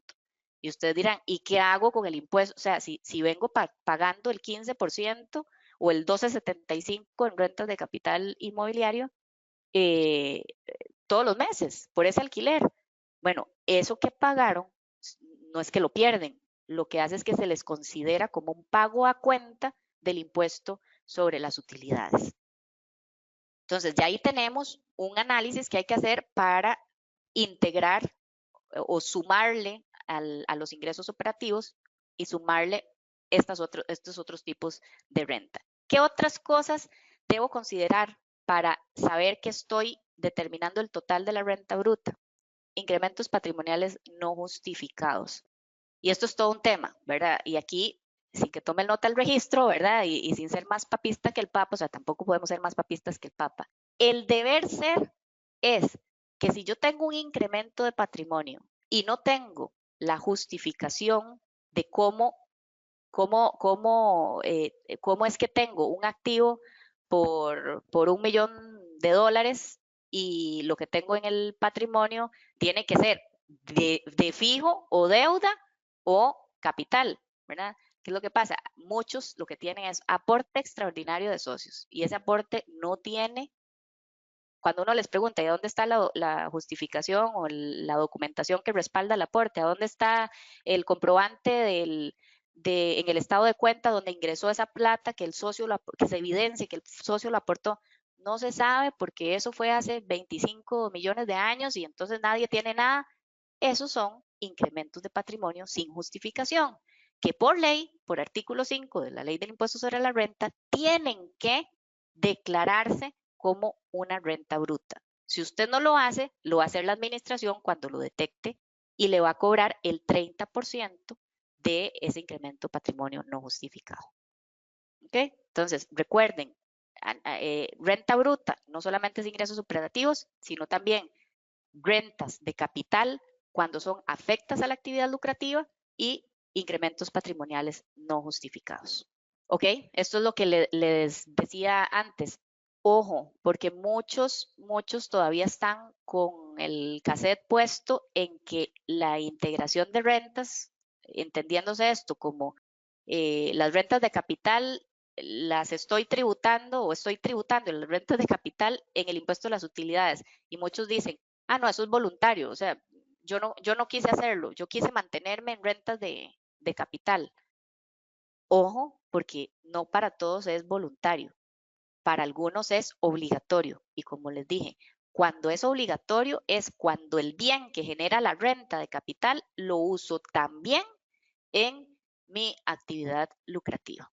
Y ustedes dirán, ¿y qué hago con el impuesto? O sea, si vengo pagando el 15% o el 12.75 en rentas de capital inmobiliario todos los meses por ese alquiler. Bueno, eso que pagaron no es que lo pierden, lo que hace es que se les considera como un pago a cuenta del impuesto sobre las utilidades. Entonces, ya ahí tenemos un análisis que hay que hacer para integrar o sumarle a los ingresos operativos y sumarle estos otros tipos de renta. ¿Qué otras cosas debo considerar para saber que estoy determinando el total de la renta bruta? Incrementos patrimoniales no justificados. Y esto es todo un tema, ¿verdad? Y aquí, sin que tome nota el registro, ¿verdad? Y sin ser más papista que el Papa, o sea, tampoco podemos ser más papistas que el Papa. El deber ser es que si yo tengo un incremento de patrimonio y no tengo la justificación de cómo es que tengo un activo por $1.000.000 y lo que tengo en el patrimonio tiene que ser de fijo o deuda o capital, ¿verdad? ¿Qué es lo que pasa? Muchos lo que tienen es aporte extraordinario de socios y ese aporte no tiene, cuando uno les pregunta ¿de dónde está la justificación o la documentación que respalda el aporte? ¿A dónde está el comprobante en el estado de cuenta donde ingresó esa plata que que se evidencie que el socio lo aportó? No se sabe porque eso fue hace 25 millones de años y entonces nadie tiene nada. esos son incrementos de patrimonio sin justificación, que por ley, por artículo 5 de la Ley del Impuesto sobre la Renta, tienen que declararse como una renta bruta. Si usted no lo hace, lo va a hacer la administración cuando lo detecte y le va a cobrar el 30% de ese incremento patrimonio no justificado. ¿Ok? Entonces, recuerden, renta bruta no solamente es ingresos operativos, sino también rentas de capital cuando son afectas a la actividad lucrativa y incrementos patrimoniales no justificados. ¿Ok? Esto es lo que les decía antes. Ojo, porque muchos todavía están con el cassette puesto en que la integración de rentas, entendiéndose esto como las rentas de capital las estoy tributando o estoy tributando las rentas de capital en el impuesto a las utilidades. Y muchos dicen, ah, no, eso es voluntario, o sea, yo no quise hacerlo, yo quise mantenerme en rentas de capital. Ojo, porque no para todos es voluntario, para algunos es obligatorio. Y como les dije, cuando es obligatorio es cuando el bien que genera la renta de capital lo uso también en mi actividad lucrativa.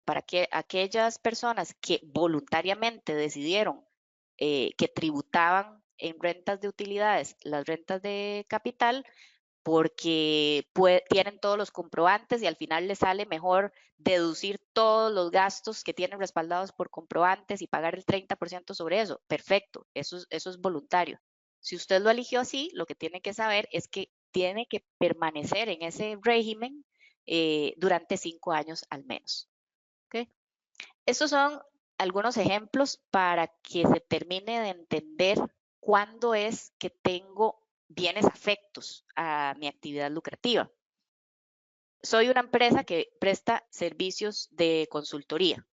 Para que aquellas personas que voluntariamente decidieron que tributaban en rentas de utilidades las rentas de capital, porque tienen todos los comprobantes y al final les sale mejor deducir todos los gastos que tienen respaldados por comprobantes y pagar el 30% sobre eso. Perfecto, eso es voluntario. Si usted lo eligió así, lo que tiene que saber es que tiene que permanecer en ese régimen durante 5 años al menos. ¿Okay? Estos son algunos ejemplos para que se termine de entender cuándo es que tengo bienes afectos a mi actividad lucrativa. Soy una empresa que presta servicios de consultoría,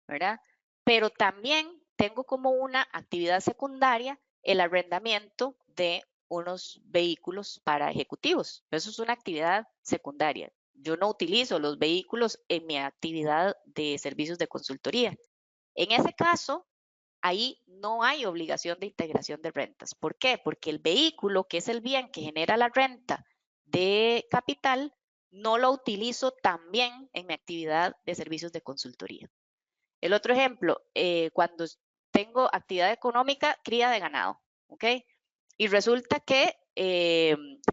¿verdad? Pero también tengo como una actividad secundaria el arrendamiento de unos vehículos para ejecutivos. Eso es una actividad secundaria. Yo no utilizo los vehículos en mi actividad de servicios de consultoría. En ese caso, ahí no hay obligación de integración de rentas. ¿Por qué? Porque el vehículo, que es el bien que genera la renta de capital, no lo utilizo también en mi actividad de servicios de consultoría. El otro ejemplo, cuando tengo actividad económica, cría de ganado, ¿ok? Y resulta que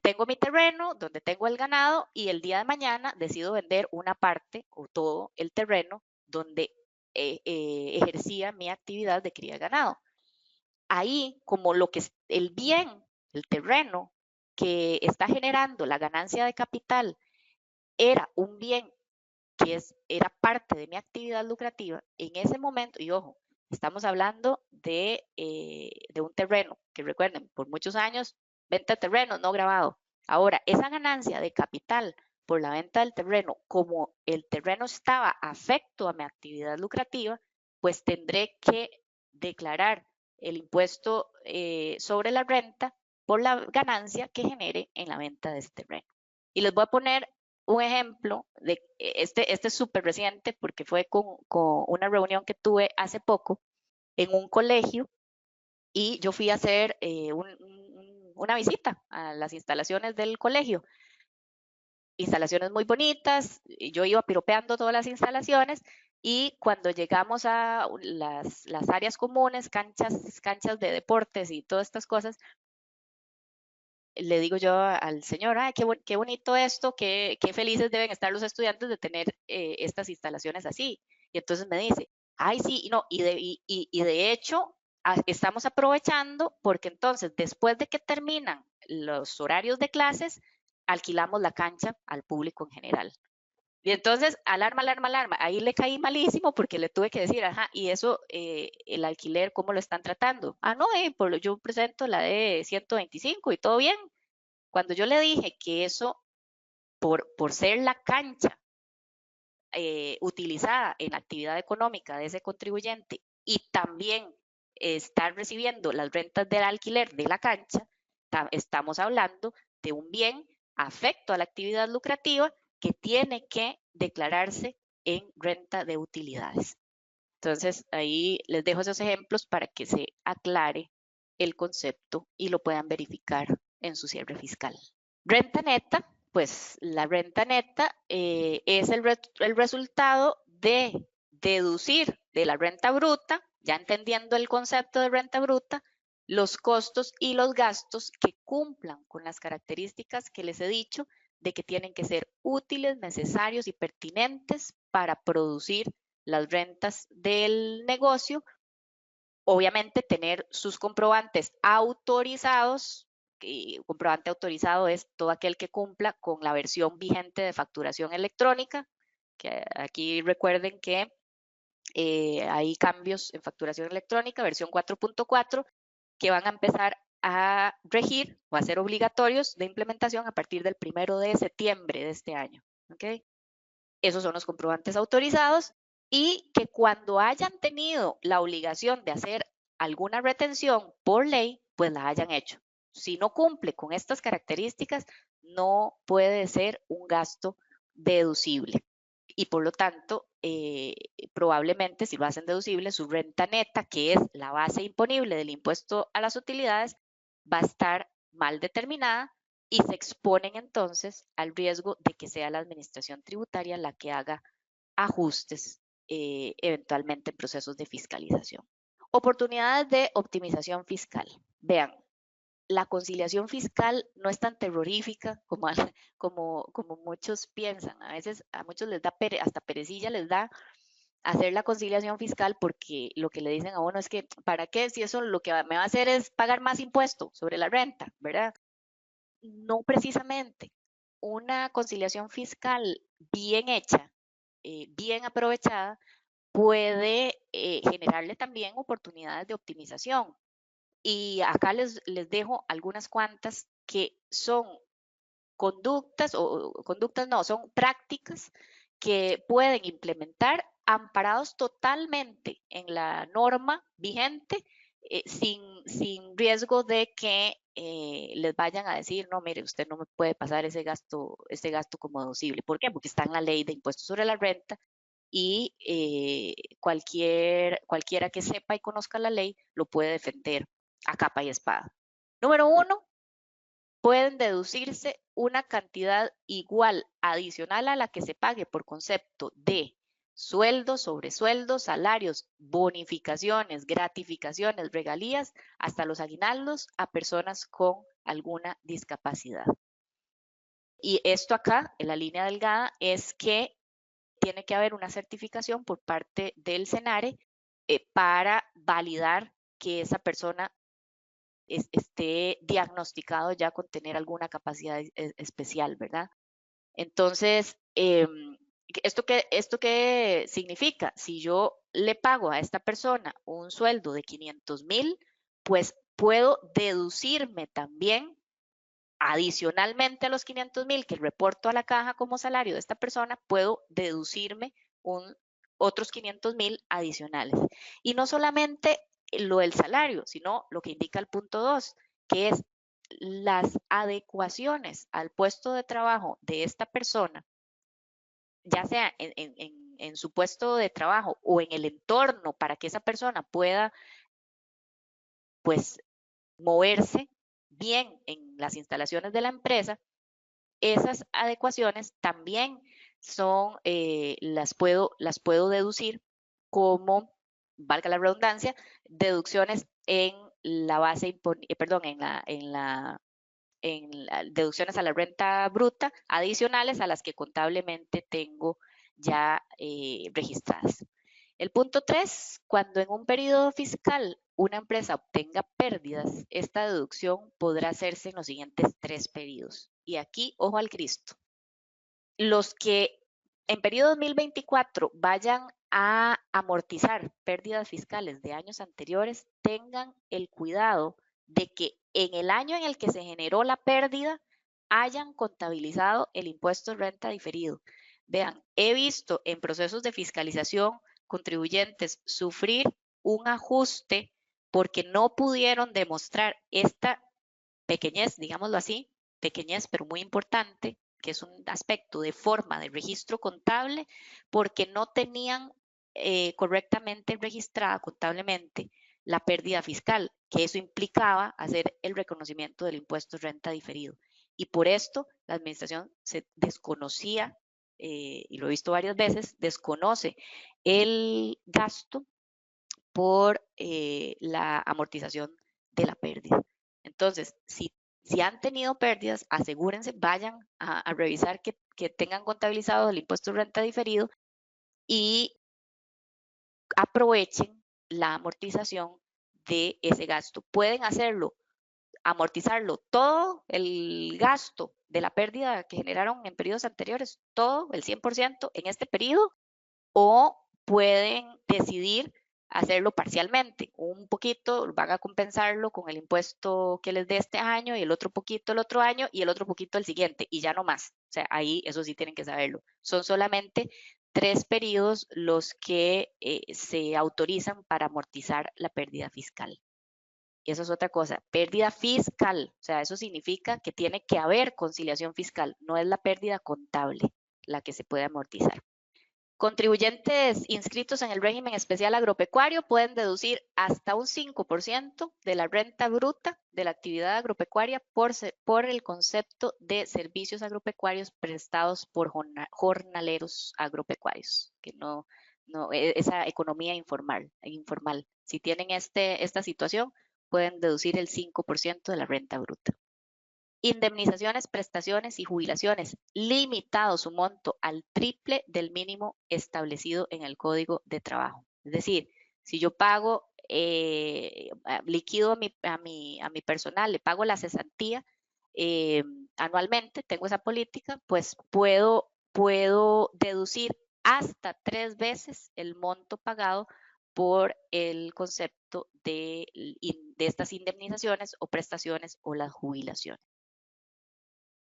tengo mi terreno donde tengo el ganado y el día de mañana decido vender una parte o todo el terreno donde ejercía mi actividad de cría de ganado. Ahí, como lo que es el bien, el terreno que está generando la ganancia de capital era un bien que era parte de mi actividad lucrativa, en ese momento, y ojo, estamos hablando de un terreno, que recuerden, por muchos años, venta de terreno no grabado. Ahora, esa ganancia de capital por la venta del terreno, como el terreno estaba afecto a mi actividad lucrativa, pues tendré que declarar el impuesto sobre la renta por la ganancia que genere en la venta de este terreno. Y les voy a poner un ejemplo de este es súper reciente porque fue con una reunión que tuve hace poco en un colegio y yo fui a hacer una visita a las instalaciones del colegio. Instalaciones muy bonitas, yo iba piropeando todas las instalaciones y cuando llegamos a las áreas comunes, canchas de deportes y todas estas cosas, le digo yo al señor, ay, qué bonito esto, qué felices deben estar los estudiantes de tener estas instalaciones así. Y entonces me dice, ay, sí, no, y de hecho estamos aprovechando porque entonces después de que terminan los horarios de clases, alquilamos la cancha al público en general. Y entonces, alarma, ahí le caí malísimo porque le tuve que decir, ajá, y eso, el alquiler, ¿cómo lo están tratando? Ah, no, yo presento la de 125 y todo bien. Cuando yo le dije que eso, por ser la cancha utilizada en la actividad económica de ese contribuyente y también estar recibiendo las rentas del alquiler de la cancha, estamos hablando de un bien afecto a la actividad lucrativa que tiene que declararse en renta de utilidades. Entonces, ahí les dejo esos ejemplos para que se aclare el concepto y lo puedan verificar en su cierre fiscal. Renta neta, pues la renta neta es el resultado de deducir de la renta bruta, ya entendiendo el concepto de renta bruta, los costos y los gastos que cumplan con las características que les he dicho de que tienen que ser útiles, necesarios y pertinentes para producir las rentas del negocio. Obviamente tener sus comprobantes autorizados. Y comprobante autorizado es todo aquel que cumpla con la versión vigente de facturación electrónica, que aquí recuerden que hay cambios en facturación electrónica, versión 4.4, que van a empezar a regir o a ser obligatorios de implementación a partir del 1 de septiembre de este año. ¿Okay? Esos son los comprobantes autorizados y que cuando hayan tenido la obligación de hacer alguna retención por ley, pues la hayan hecho. Si no cumple con estas características, no puede ser un gasto deducible. Y por lo tanto, probablemente si lo hacen deducible, su renta neta, que es la base imponible del impuesto a las utilidades, va a estar mal determinada y se exponen entonces al riesgo de que sea la administración tributaria la que haga ajustes eventualmente en procesos de fiscalización. Oportunidades de optimización fiscal. Vean, la conciliación fiscal no es tan terrorífica como muchos piensan. A veces a muchos les da hasta perecilla les da hacer la conciliación fiscal porque lo que le dicen a uno es que, ¿para qué? Si eso lo que me va a hacer es pagar más impuesto sobre la renta, ¿verdad? No precisamente. Una conciliación fiscal bien hecha, bien aprovechada, puede generarle también oportunidades de optimización. Y acá les dejo algunas cuantas que son conductas, son prácticas que pueden implementar amparados totalmente en la norma vigente, sin riesgo de que les vayan a decir, no, mire, usted no me puede pasar ese gasto como deducible. ¿Por qué? Porque está en la ley de impuestos sobre la renta y cualquiera que sepa y conozca la ley lo puede defender a capa y espada. Número 1, pueden deducirse una cantidad igual adicional a la que se pague por concepto de sueldos, sobresueldos, salarios, bonificaciones, gratificaciones, regalías, hasta los aguinaldos a personas con alguna discapacidad. Y esto acá, en la línea delgada, es que tiene que haber una certificación por parte del SENARE para validar que esa persona esté diagnosticado ya con tener alguna capacidad especial, ¿verdad? Entonces, ¿esto qué significa? Si yo le pago a esta persona un sueldo de 500,000, pues puedo deducirme también adicionalmente a los 500,000 que reporto a la caja como salario de esta persona, puedo deducirme otros 500,000 adicionales. Y no solamente lo del salario, sino lo que indica el punto 2, que es las adecuaciones al puesto de trabajo de esta persona, ya sea en su puesto de trabajo o en el entorno para que esa persona pueda, pues, moverse bien en las instalaciones de la empresa. Esas adecuaciones también son, las puedo deducir como, valga la redundancia, deducciones en la base, deducciones a la renta bruta adicionales a las que contablemente tengo ya registradas. El punto 3, cuando en un periodo fiscal una empresa obtenga pérdidas, esta deducción podrá hacerse en los siguientes 3 periodos. Y aquí, ojo al Cristo. Los que en periodo 2024 vayan a amortizar pérdidas fiscales de años anteriores, tengan el cuidado de que en el año en el que se generó la pérdida hayan contabilizado el impuesto de renta diferido. Vean, he visto en procesos de fiscalización contribuyentes sufrir un ajuste porque no pudieron demostrar esta pequeñez, digámoslo así, pequeñez pero muy importante, que es un aspecto de forma de registro contable, porque no tenían correctamente registrada contablemente la pérdida fiscal. que eso implicaba hacer el reconocimiento del impuesto de renta diferido. Y por esto la administración se desconocía, y lo he visto varias veces, desconoce el gasto por la amortización de la pérdida. Entonces, si han tenido pérdidas, asegúrense, vayan a revisar que tengan contabilizado el impuesto de renta diferido y aprovechen la amortización de ese gasto. Pueden hacerlo, amortizarlo todo el gasto de la pérdida que generaron en periodos anteriores, todo el 100% en este periodo, o pueden decidir hacerlo parcialmente. Un poquito van a compensarlo con el impuesto que les dé este año y el otro poquito el otro año y el otro poquito el siguiente y ya no más. O sea, ahí eso sí tienen que saberlo. Son solamente 3 periodos los que se autorizan para amortizar la pérdida fiscal. Y eso es otra cosa, pérdida fiscal, o sea, eso significa que tiene que haber conciliación fiscal, no es la pérdida contable la que se puede amortizar. Contribuyentes inscritos en el régimen especial agropecuario pueden deducir hasta un 5% de la renta bruta de la actividad agropecuaria por el concepto de servicios agropecuarios prestados por jornaleros agropecuarios, que esa economía informal. Si tienen esta situación, pueden deducir el 5% de la renta bruta. Indemnizaciones, prestaciones y jubilaciones, limitado su monto al triple del mínimo establecido en el Código de Trabajo. Es decir, si yo pago, liquido a mi personal, le pago la cesantía anualmente, tengo esa política, pues puedo deducir hasta 3 veces el monto pagado por el concepto de estas indemnizaciones o prestaciones o las jubilaciones.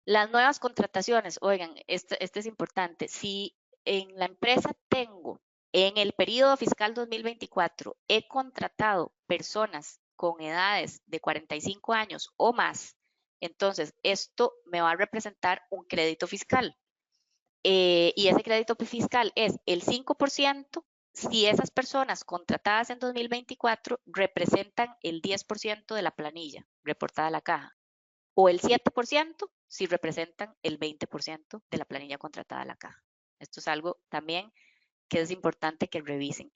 Las nuevas contrataciones, oigan, este es importante. Si en la empresa tengo, en el periodo fiscal 2024, he contratado personas con edades de 45 años o más, entonces esto me va a representar un crédito fiscal. Y ese crédito fiscal es el 5% si esas personas contratadas en 2024 representan el 10% de la planilla reportada a la caja, o el 7% si representan el 20% de la planilla contratada a la caja. Esto es algo también que es importante que revisen.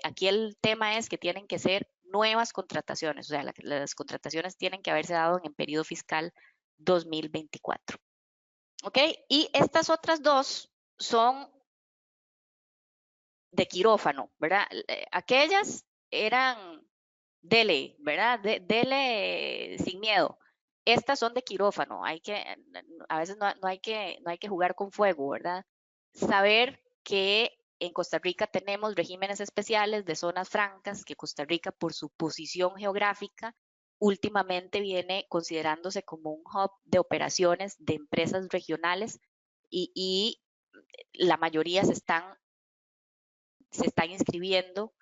Aquí el tema es que tienen que ser nuevas contrataciones, o sea, las contrataciones tienen que haberse dado en el periodo fiscal 2024. ¿Ok? Y estas otras dos son de quirófano, ¿verdad? Aquellas eran dele, ¿verdad? Dele sin miedo. Estas son de quirófano, a veces no hay que jugar con fuego, ¿verdad? Saber que en Costa Rica tenemos regímenes especiales de zonas francas, que Costa Rica por su posición geográfica últimamente viene considerándose como un hub de operaciones de empresas regionales y la mayoría se están inscribiendo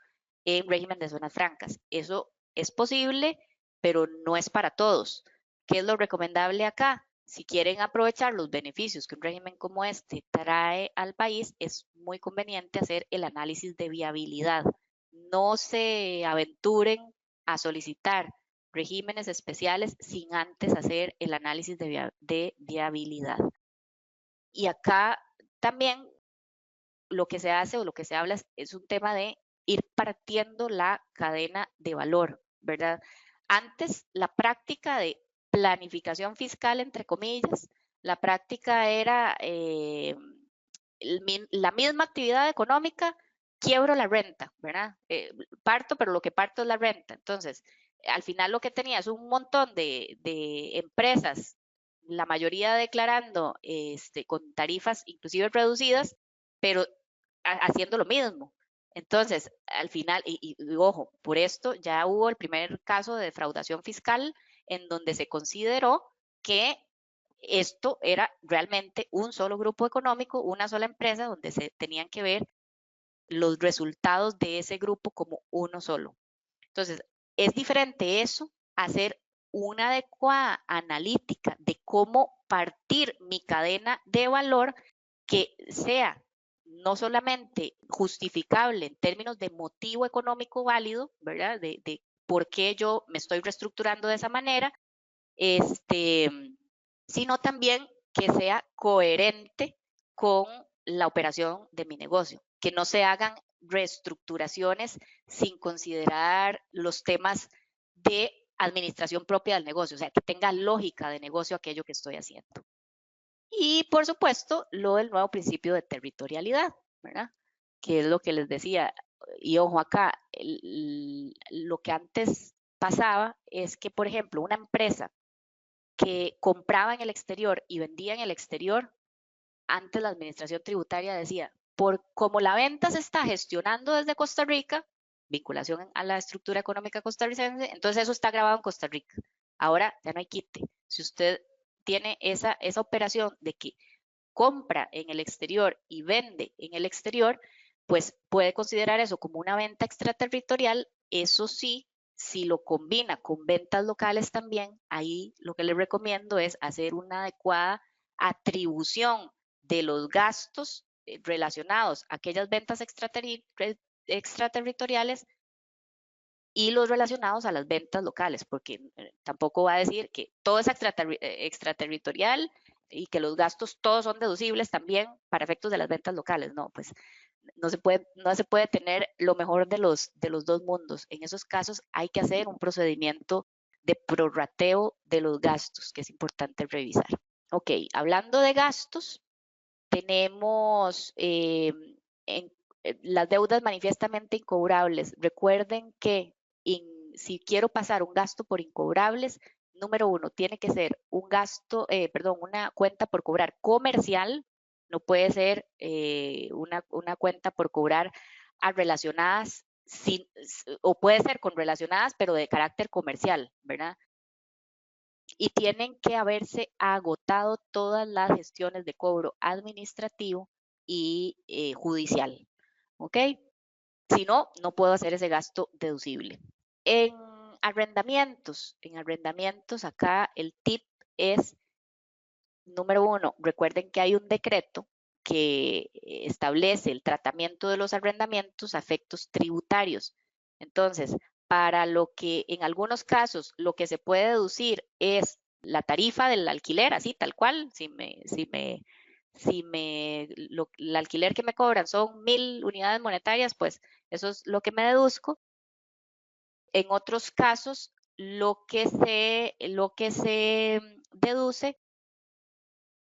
en régimen de zonas francas. Eso es posible, pero no es para todos. ¿Qué es lo recomendable acá? Si quieren aprovechar los beneficios que un régimen como este trae al país, es muy conveniente hacer el análisis de viabilidad. No se aventuren a solicitar regímenes especiales sin antes hacer el análisis de viabilidad. Y acá también lo que se hace o lo que se habla es un tema de ir partiendo la cadena de valor, ¿verdad? Antes la práctica de planificación fiscal, entre comillas, la práctica era la misma actividad económica, quiebro la renta, ¿verdad? Parto, pero lo que parto es la renta. Entonces, al final lo que tenía es un montón de empresas, la mayoría declarando con tarifas inclusive reducidas, pero haciendo lo mismo. Entonces, al final, y ojo, por esto ya hubo el primer caso de defraudación fiscal en donde se consideró que esto era realmente un solo grupo económico, una sola empresa, donde se tenían que ver los resultados de ese grupo como uno solo. Entonces, es diferente eso a hacer una adecuada analítica de cómo partir mi cadena de valor que sea no solamente justificable en términos de motivo económico válido, ¿verdad? De por qué yo me estoy reestructurando de esa manera, sino también que sea coherente con la operación de mi negocio, que no se hagan reestructuraciones sin considerar los temas de administración propia del negocio, o sea, que tenga lógica de negocio aquello que estoy haciendo. Y por supuesto, lo del nuevo principio de territorialidad, ¿verdad? Que es lo que les decía, y ojo acá, lo que antes pasaba es que, por ejemplo, una empresa que compraba en el exterior y vendía en el exterior, antes la administración tributaria decía, como la venta se está gestionando desde Costa Rica, vinculación a la estructura económica costarricense, entonces eso está grabado en Costa Rica. Ahora ya no hay quite. Si usted tiene esa operación de que compra en el exterior y vende en el exterior, pues puede considerar eso como una venta extraterritorial. Eso sí, si lo combina con ventas locales también, ahí lo que le recomiendo es hacer una adecuada atribución de los gastos relacionados a aquellas ventas extraterritoriales y los relacionados a las ventas locales, porque tampoco va a decir que todo es extraterritorial y que los gastos todos son deducibles también para efectos de las ventas locales. No, pues no se puede tener lo mejor de los dos mundos. En esos casos hay que hacer un procedimiento de prorrateo de los gastos, que es importante revisar. Ok, hablando de gastos, tenemos las deudas manifiestamente incobrables. Recuerden que si quiero pasar un gasto por incobrables, número uno, tiene que ser un gasto, una cuenta por cobrar comercial, no puede ser una cuenta por cobrar a relacionadas, o puede ser con relacionadas, pero de carácter comercial, ¿verdad? Y tienen que haberse agotado todas las gestiones de cobro administrativo y judicial, ¿ok? Si no, no puedo hacer ese gasto deducible. En arrendamientos acá el tip es, número uno, recuerden que hay un decreto que establece el tratamiento de los arrendamientos a efectos tributarios. Entonces, para lo que en algunos casos lo que se puede deducir es la tarifa del alquiler, así tal cual, el alquiler que me cobran son 1000 unidades monetarias, pues eso es lo que me deduzco. En otros casos, lo que se deduce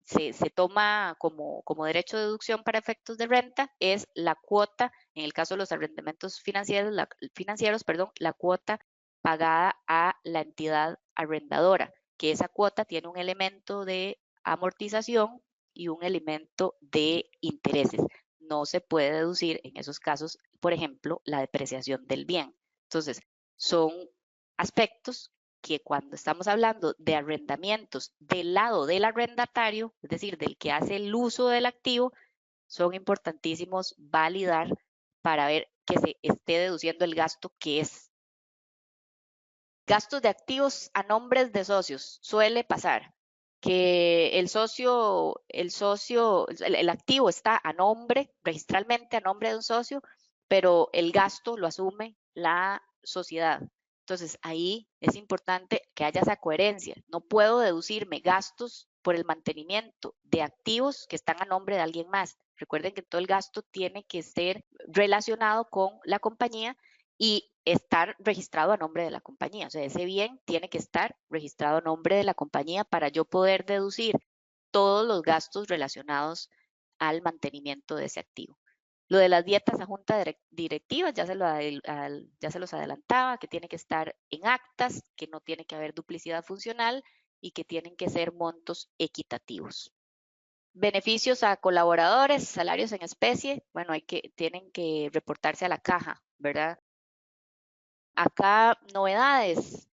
se toma como derecho de deducción para efectos de renta es la cuota, en el caso de los arrendamientos financieros, la cuota pagada a la entidad arrendadora, que esa cuota tiene un elemento de amortización y un elemento de intereses. No se puede deducir en esos casos, por ejemplo, la depreciación del bien. Entonces, son aspectos que cuando estamos hablando de arrendamientos del lado del arrendatario, es decir, del que hace el uso del activo, son importantísimos validar para ver que se esté deduciendo el gasto que es. Gastos de activos a nombres de socios. Suele pasar que el activo está a nombre, registralmente a nombre de un socio, pero el gasto lo asume la sociedad. Entonces, ahí es importante que haya esa coherencia. No puedo deducirme gastos por el mantenimiento de activos que están a nombre de alguien más. Recuerden que todo el gasto tiene que ser relacionado con la compañía y estar registrado a nombre de la compañía. O sea, ese bien tiene que estar registrado a nombre de la compañía para yo poder deducir todos los gastos relacionados al mantenimiento de ese activo. Lo de las dietas a junta directiva, ya se los adelantaba, que tiene que estar en actas, que no tiene que haber duplicidad funcional y que tienen que ser montos equitativos. Beneficios a colaboradores, salarios en especie, bueno, tienen que reportarse a la caja, ¿verdad? Acá novedades,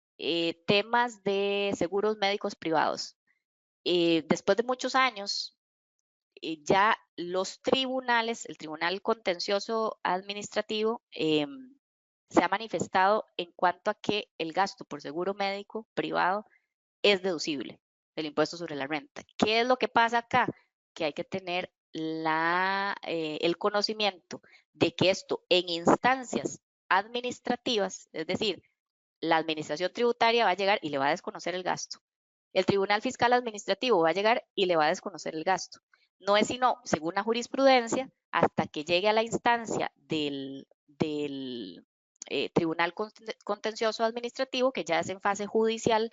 temas de seguros médicos privados. Después de muchos años, ya los tribunales, el Tribunal Contencioso Administrativo, se ha manifestado en cuanto a que el gasto por seguro médico privado es deducible del impuesto sobre la renta. ¿Qué es lo que pasa acá? Que hay que tener el conocimiento de que esto en instancias administrativas, es decir, la administración tributaria va a llegar y le va a desconocer el gasto. El Tribunal Fiscal Administrativo va a llegar y le va a desconocer el gasto. No es sino, según la jurisprudencia, hasta que llegue a la instancia del Tribunal Contencioso Administrativo, que ya es en fase judicial,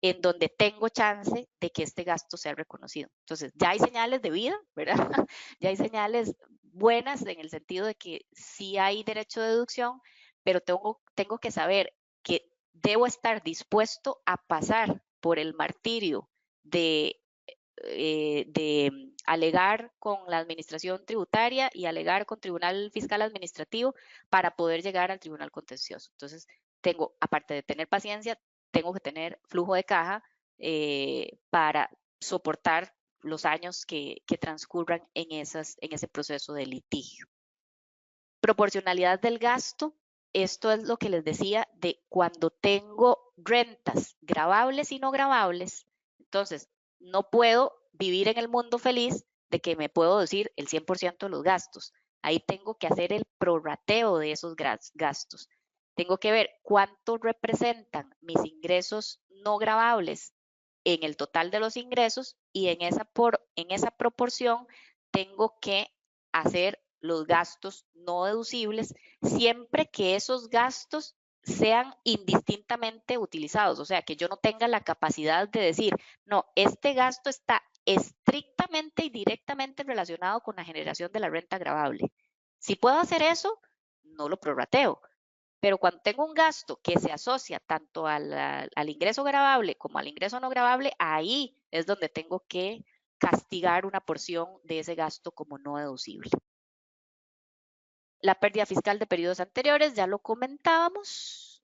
en donde tengo chance de que este gasto sea reconocido. Entonces, ya hay señales de vida, ¿verdad? Ya hay señales buenas en el sentido de que sí hay derecho de deducción, pero tengo que saber que debo estar dispuesto a pasar por el martirio de alegar con la administración tributaria y alegar con Tribunal Fiscal Administrativo para poder llegar al Tribunal Contencioso. Entonces, aparte de tener paciencia, tengo que tener flujo de caja para soportar los años que transcurran en ese proceso de litigio. Proporcionalidad del gasto. Esto es lo que les decía de cuando tengo rentas gravables y no gravables. Entonces, no puedo vivir en el mundo feliz de que me puedo decir el 100% de los gastos. Ahí tengo que hacer el prorrateo de esos gastos. Tengo que ver cuánto representan mis ingresos no gravables en el total de los ingresos y en esa proporción tengo que hacer los gastos no deducibles siempre que esos gastos sean indistintamente utilizados, o sea, que yo no tenga la capacidad de decir, no, este gasto está estrictamente y directamente relacionado con la generación de la renta gravable. Si puedo hacer eso, no lo prorrateo. Pero cuando tengo un gasto que se asocia tanto al ingreso gravable como al ingreso no gravable, ahí es donde tengo que castigar una porción de ese gasto como no deducible. La pérdida fiscal de periodos anteriores, ya lo comentábamos.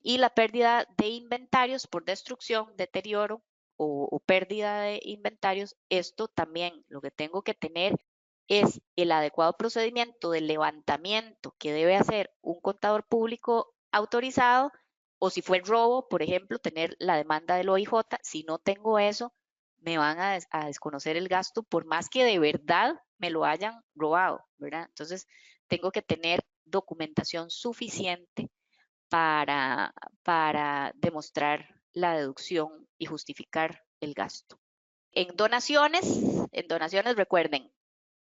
Y la pérdida de inventarios por destrucción, deterioro o pérdida de inventarios, esto también lo que tengo que tener es el adecuado procedimiento de levantamiento que debe hacer un contador público autorizado, o si fue robo, por ejemplo, tener la demanda del OIJ. Si no tengo eso, me van a desconocer el gasto por más que de verdad me lo hayan robado, ¿verdad? Entonces, tengo que tener documentación suficiente para demostrar la deducción y justificar el gasto. En donaciones recuerden,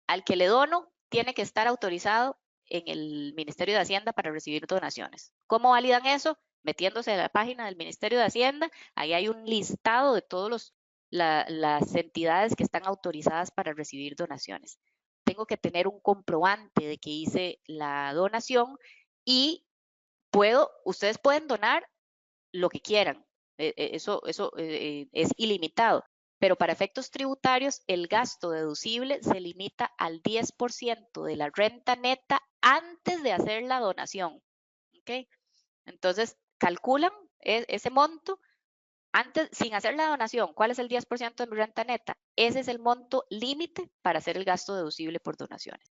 al que le dono tiene que estar autorizado en el Ministerio de Hacienda para recibir donaciones. ¿Cómo validan eso? Metiéndose a la página del Ministerio de Hacienda, ahí hay un listado de todas las entidades que están autorizadas para recibir donaciones. Tengo que tener un comprobante de que hice la donación y ustedes pueden donar lo que quieran, eso es ilimitado, pero para efectos tributarios el gasto deducible se limita al 10% de la renta neta antes de hacer la donación. ¿Okay? Entonces, calculan ese monto antes, sin hacer la donación. ¿Cuál es el 10% de mi renta neta? Ese es el monto límite para hacer el gasto deducible por donaciones.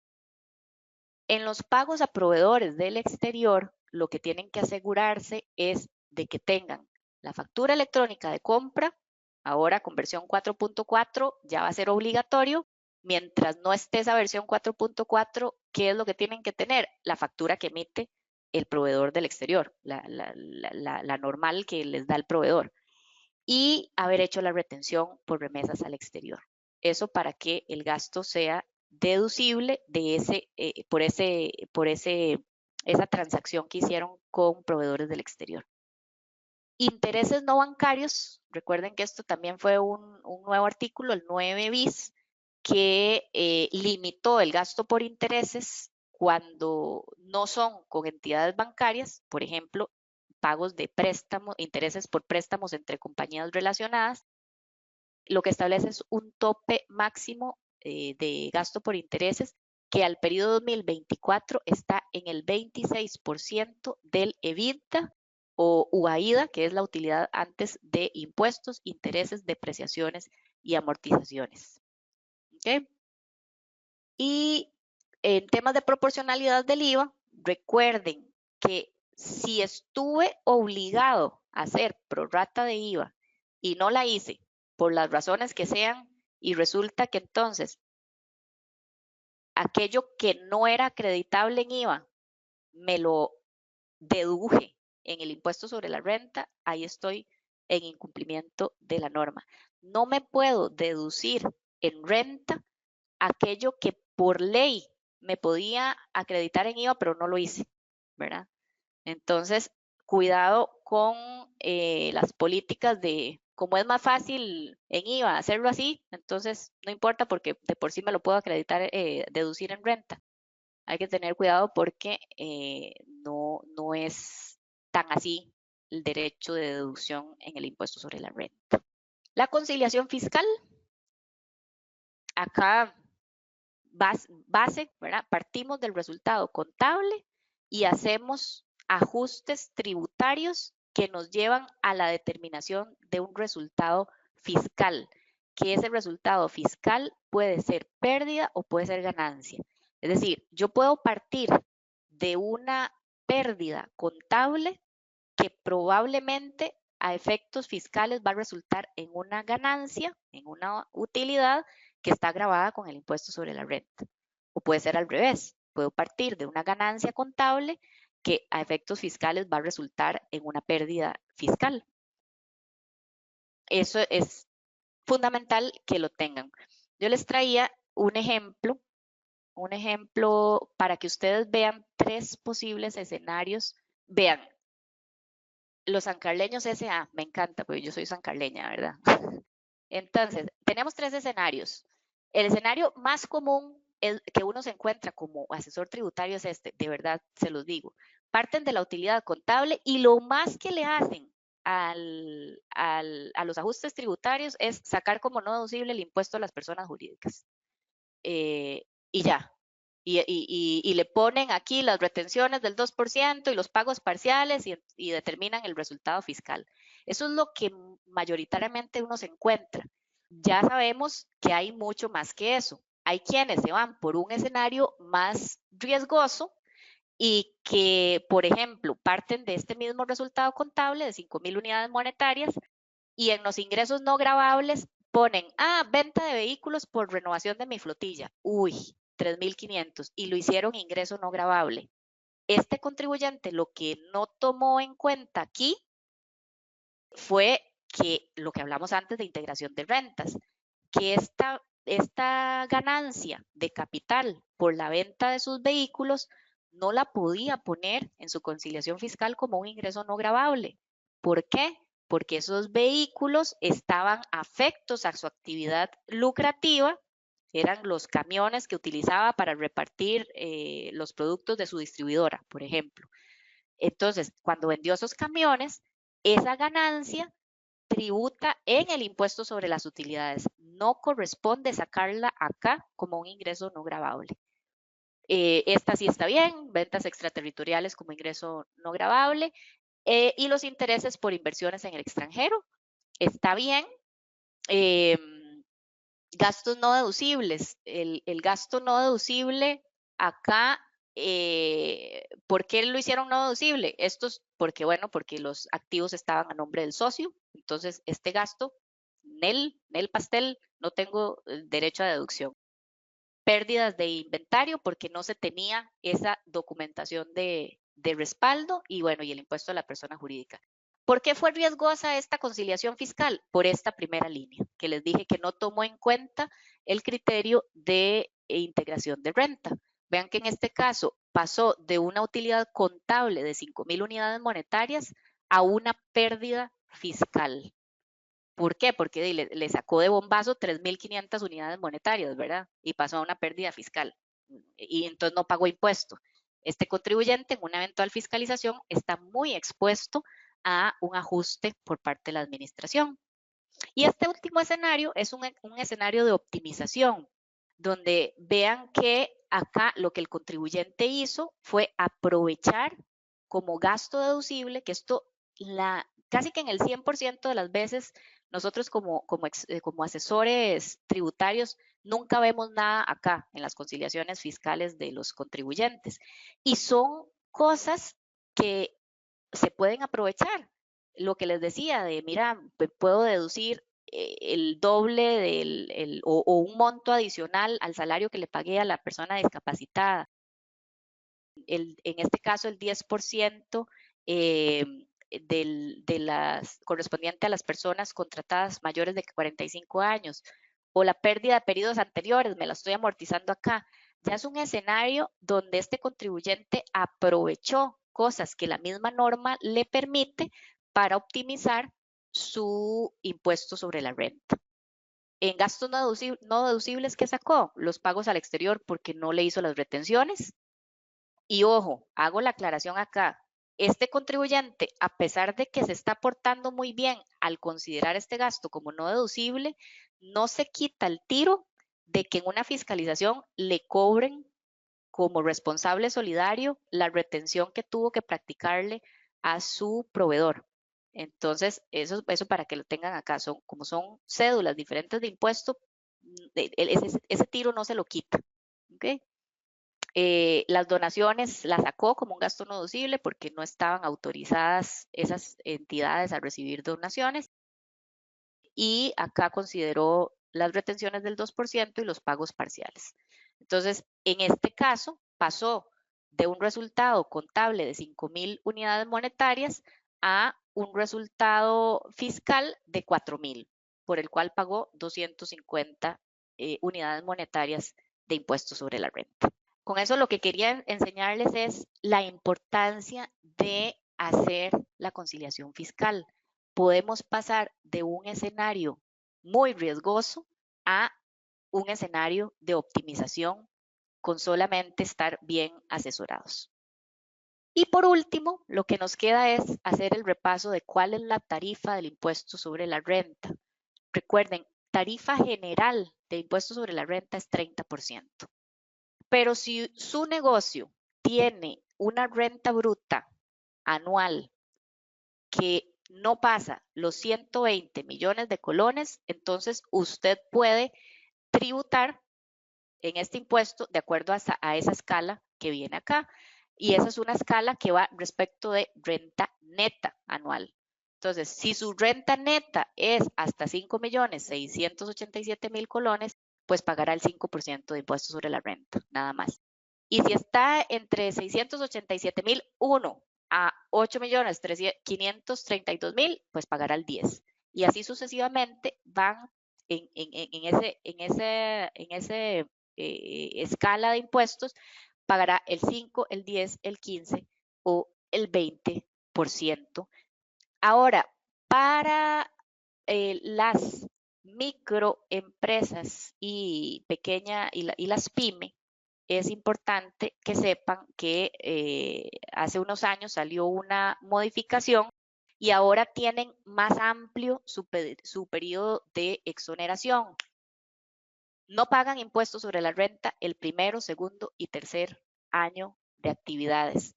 En los pagos a proveedores del exterior, lo que tienen que asegurarse es de que tengan la factura electrónica de compra. Ahora con versión 4.4 ya va a ser obligatorio. Mientras no esté esa versión 4.4, ¿qué es lo que tienen que tener? La factura que emite el proveedor del exterior, la normal que les da el proveedor. Y haber hecho la retención por remesas al exterior. Eso para que el gasto sea deducible de esa transacción que hicieron con proveedores del exterior. Intereses no bancarios, recuerden que esto también fue un nuevo artículo, el 9 bis, que limitó el gasto por intereses cuando no son con entidades bancarias, por ejemplo, pagos de préstamos, intereses por préstamos entre compañías relacionadas. Lo que establece es un tope máximo de gasto por intereses que al periodo 2024 está en el 26% del EBITDA o UAIDA, que es la utilidad antes de impuestos, intereses, depreciaciones y amortizaciones. ¿Okay? Y en temas de proporcionalidad del IVA, recuerden que si estuve obligado a hacer prorrata de IVA y no la hice por las razones que sean, y resulta que entonces aquello que no era acreditable en IVA me lo deduje en el impuesto sobre la renta, ahí estoy en incumplimiento de la norma. No me puedo deducir en renta aquello que por ley me podía acreditar en IVA, pero no lo hice, ¿verdad? Entonces, cuidado con las políticas de, como es más fácil en IVA hacerlo así, entonces no importa porque de por sí me lo puedo acreditar, deducir en renta. Hay que tener cuidado porque no es tan así el derecho de deducción en el impuesto sobre la renta. La conciliación fiscal, acá base, ¿verdad? Partimos del resultado contable y hacemos ajustes tributarios que nos llevan a la determinación de un resultado fiscal, que ese resultado fiscal puede ser pérdida o puede ser ganancia. Es decir, yo puedo partir de una pérdida contable que probablemente a efectos fiscales va a resultar en una ganancia, en una utilidad que está grabada con el impuesto sobre la renta. O puede ser al revés, puedo partir de una ganancia contable que a efectos fiscales va a resultar en una pérdida fiscal. Eso es fundamental que lo tengan. Yo les traía un ejemplo para que ustedes vean 3 posibles escenarios. Vean, los sancarleños S.A. me encanta, porque yo soy sancarleña, ¿verdad? Entonces, tenemos 3 escenarios. El escenario más común que uno se encuentra como asesor tributario es este, de verdad, se los digo. Parten de la utilidad contable y lo más que le hacen a los ajustes tributarios es sacar como no deducible el impuesto a las personas jurídicas. Y ya. Y le ponen aquí las retenciones del 2% y los pagos parciales y determinan el resultado fiscal. Eso es lo que mayoritariamente uno se encuentra. Ya sabemos que hay mucho más que eso. Hay quienes se van por un escenario más riesgoso y que, por ejemplo, parten de este mismo resultado contable de 5,000 unidades monetarias y en los ingresos no gravables ponen, venta de vehículos por renovación de mi flotilla. Uy, 3,500 y lo hicieron ingreso no gravable. Este contribuyente lo que no tomó en cuenta aquí fue que lo que hablamos antes de integración de rentas, que esta ganancia de capital por la venta de sus vehículos no la podía poner en su conciliación fiscal como un ingreso no gravable. ¿Por qué? Porque esos vehículos estaban afectos a su actividad lucrativa, eran los camiones que utilizaba para repartir los productos de su distribuidora, por ejemplo. Entonces, cuando vendió esos camiones, esa ganancia tributa en el impuesto sobre las utilidades. No corresponde sacarla acá como un ingreso no gravable. Esta sí está bien, ventas extraterritoriales como ingreso no gravable y los intereses por inversiones en el extranjero. Está bien. Gastos no deducibles. El gasto no deducible acá, ¿por qué lo hicieron no deducible? Estos, porque bueno, porque los activos estaban a nombre del socio, entonces este gasto, nel pastel, no tengo derecho a deducción. Pérdidas de inventario porque no se tenía esa documentación de respaldo y bueno, y el impuesto a la persona jurídica. ¿Por qué fue riesgosa esta conciliación fiscal? Por esta primera línea, que les dije que no tomó en cuenta el criterio de integración de renta. Vean que en este caso pasó de una utilidad contable de 5,000 unidades monetarias a una pérdida fiscal. ¿Por qué? Porque le sacó de bombazo 3,500 unidades monetarias, ¿verdad? Y pasó a una pérdida fiscal. Y entonces no pagó impuesto. Este contribuyente en una eventual fiscalización está muy expuesto a un ajuste por parte de la administración. Y este último escenario es un escenario de optimización, donde vean que acá lo que el contribuyente hizo fue aprovechar como gasto deducible, que esto casi que en el 100% de las veces nosotros como asesores tributarios nunca vemos nada acá en las conciliaciones fiscales de los contribuyentes. Y son cosas que se pueden aprovechar. Lo que les decía de, mira, puedo deducir el doble o un monto adicional al salario que le pagué a la persona discapacitada. En este caso, el 10% correspondiente a las personas contratadas mayores de 45 años, o la pérdida de periodos anteriores, me la estoy amortizando acá. Ya es un escenario donde este contribuyente aprovechó cosas que la misma norma le permite para optimizar su impuesto sobre la renta. En gastos no deducibles, ¿qué sacó? Los pagos al exterior porque no le hizo las retenciones. Y ojo, hago la aclaración acá. Este contribuyente, a pesar de que se está portando muy bien al considerar este gasto como no deducible, no se quita el tiro de que en una fiscalización le cobren como responsable solidario la retención que tuvo que practicarle a su proveedor. Entonces, eso para que lo tengan acá, como son cédulas diferentes de impuesto, ese tiro no se lo quita. ¿Okay? Las donaciones las sacó como un gasto no deducible porque no estaban autorizadas esas entidades a recibir donaciones, y acá consideró las retenciones del 2% y los pagos parciales. Entonces, en este caso, pasó de un resultado contable de 5,000 unidades monetarias a un resultado fiscal de 4,000, por el cual pagó 250 unidades monetarias de impuestos sobre la renta. Con eso lo que quería enseñarles es la importancia de hacer la conciliación fiscal. Podemos pasar de un escenario muy riesgoso a un escenario de optimización con solamente estar bien asesorados. Y por último, lo que nos queda es hacer el repaso de cuál es la tarifa del impuesto sobre la renta. Recuerden, tarifa general de impuesto sobre la renta es 30%. Pero si su negocio tiene una renta bruta anual que no pasa los 120 millones de colones, entonces usted puede tributar en este impuesto de acuerdo a esa escala que viene acá. Y esa es una escala que va respecto de renta neta anual. Entonces, si su renta neta es hasta 5,687,000 colones, pues pagará el 5% de impuesto sobre la renta, nada más. Y si está entre 687,001 a 8,532,000, pues pagará el 10. Y así sucesivamente van en ese escala de impuestos, pagará el 5, el 10, el 15 o el 20%. Ahora, para las microempresas y las pymes, es importante que sepan que hace unos años salió una modificación y ahora tienen más amplio su periodo de exoneración. No pagan impuestos sobre la renta el primero, segundo y tercer año de actividades.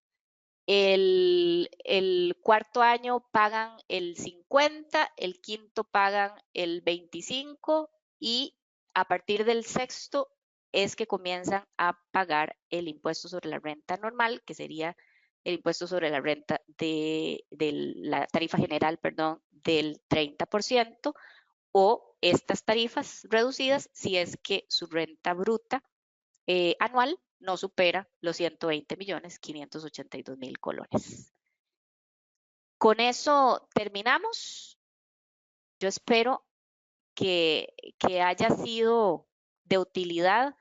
El cuarto año pagan el 50, el quinto pagan el 25 y a partir del sexto es que comienzan a pagar el impuesto sobre la renta normal, que sería el impuesto sobre la renta de la tarifa general, perdón, del 30%, o estas tarifas reducidas si es que su renta bruta anual no supera los 120,582,000 colones. Con eso terminamos. Yo espero que haya sido de utilidad.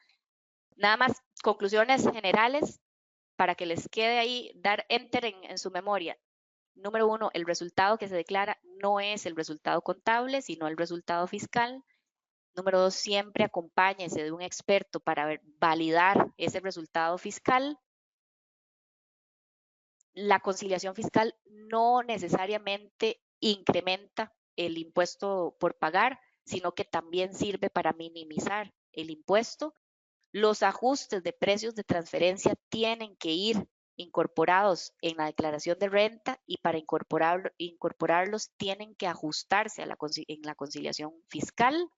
Nada más, conclusiones generales para que les quede ahí, dar enter en su memoria. Número 1, el resultado que se declara no es el resultado contable, sino el resultado fiscal. Número 2, siempre acompáñese de un experto para validar ese resultado fiscal. La conciliación fiscal no necesariamente incrementa el impuesto por pagar, sino que también sirve para minimizar el impuesto. Los ajustes de precios de transferencia tienen que ir incorporados en la declaración de renta y para incorporarlos tienen que ajustarse en la conciliación fiscal.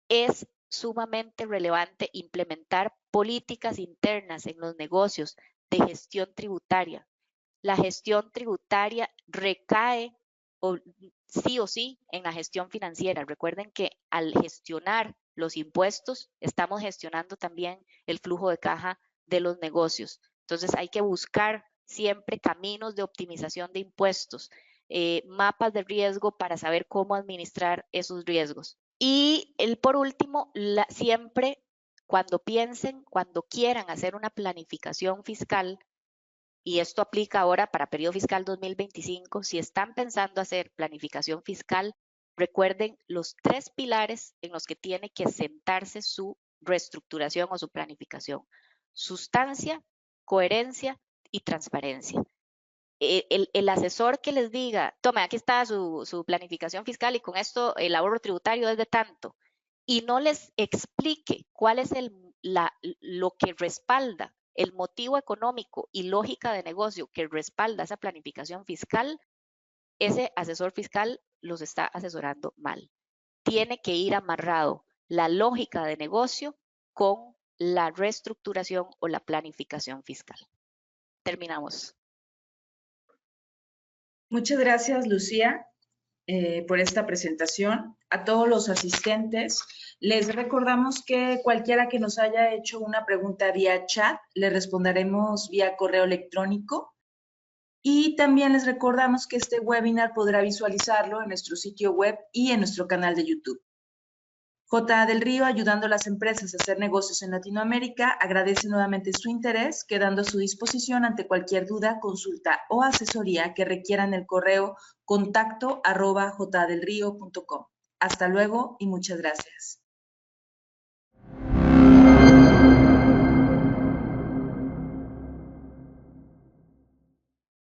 Es sumamente relevante implementar políticas internas en los negocios de gestión tributaria. La gestión tributaria recae sí o sí en la gestión financiera. Recuerden que al gestionar los impuestos, estamos gestionando también el flujo de caja de los negocios. Entonces hay que buscar siempre caminos de optimización de impuestos, mapas de riesgo para saber cómo administrar esos riesgos. Y por último, siempre cuando piensen, cuando quieran hacer una planificación fiscal, y esto aplica ahora para periodo fiscal 2025, si están pensando hacer planificación fiscal, recuerden los 3 pilares en los que tiene que sentarse su reestructuración o su planificación: sustancia, coherencia y transparencia. El asesor que les diga, tome, aquí está su planificación fiscal y con esto el ahorro tributario es de tanto, y no les explique cuál es lo que respalda, el motivo económico y lógica de negocio que respalda esa planificación fiscal, ese asesor fiscal los está asesorando mal. Tiene que ir amarrado la lógica de negocio con la reestructuración o la planificación fiscal. Terminamos. Muchas gracias, Lucía, por esta presentación. A todos los asistentes, les recordamos que cualquiera que nos haya hecho una pregunta vía chat, le responderemos vía correo electrónico. Y también les recordamos que este webinar podrá visualizarlo en nuestro sitio web y en nuestro canal de YouTube. J. del Río, ayudando a las empresas a hacer negocios en Latinoamérica, agradece nuevamente su interés, quedando a su disposición ante cualquier duda, consulta o asesoría que requieran el correo contacto@jdelrio.com. Hasta luego y muchas gracias.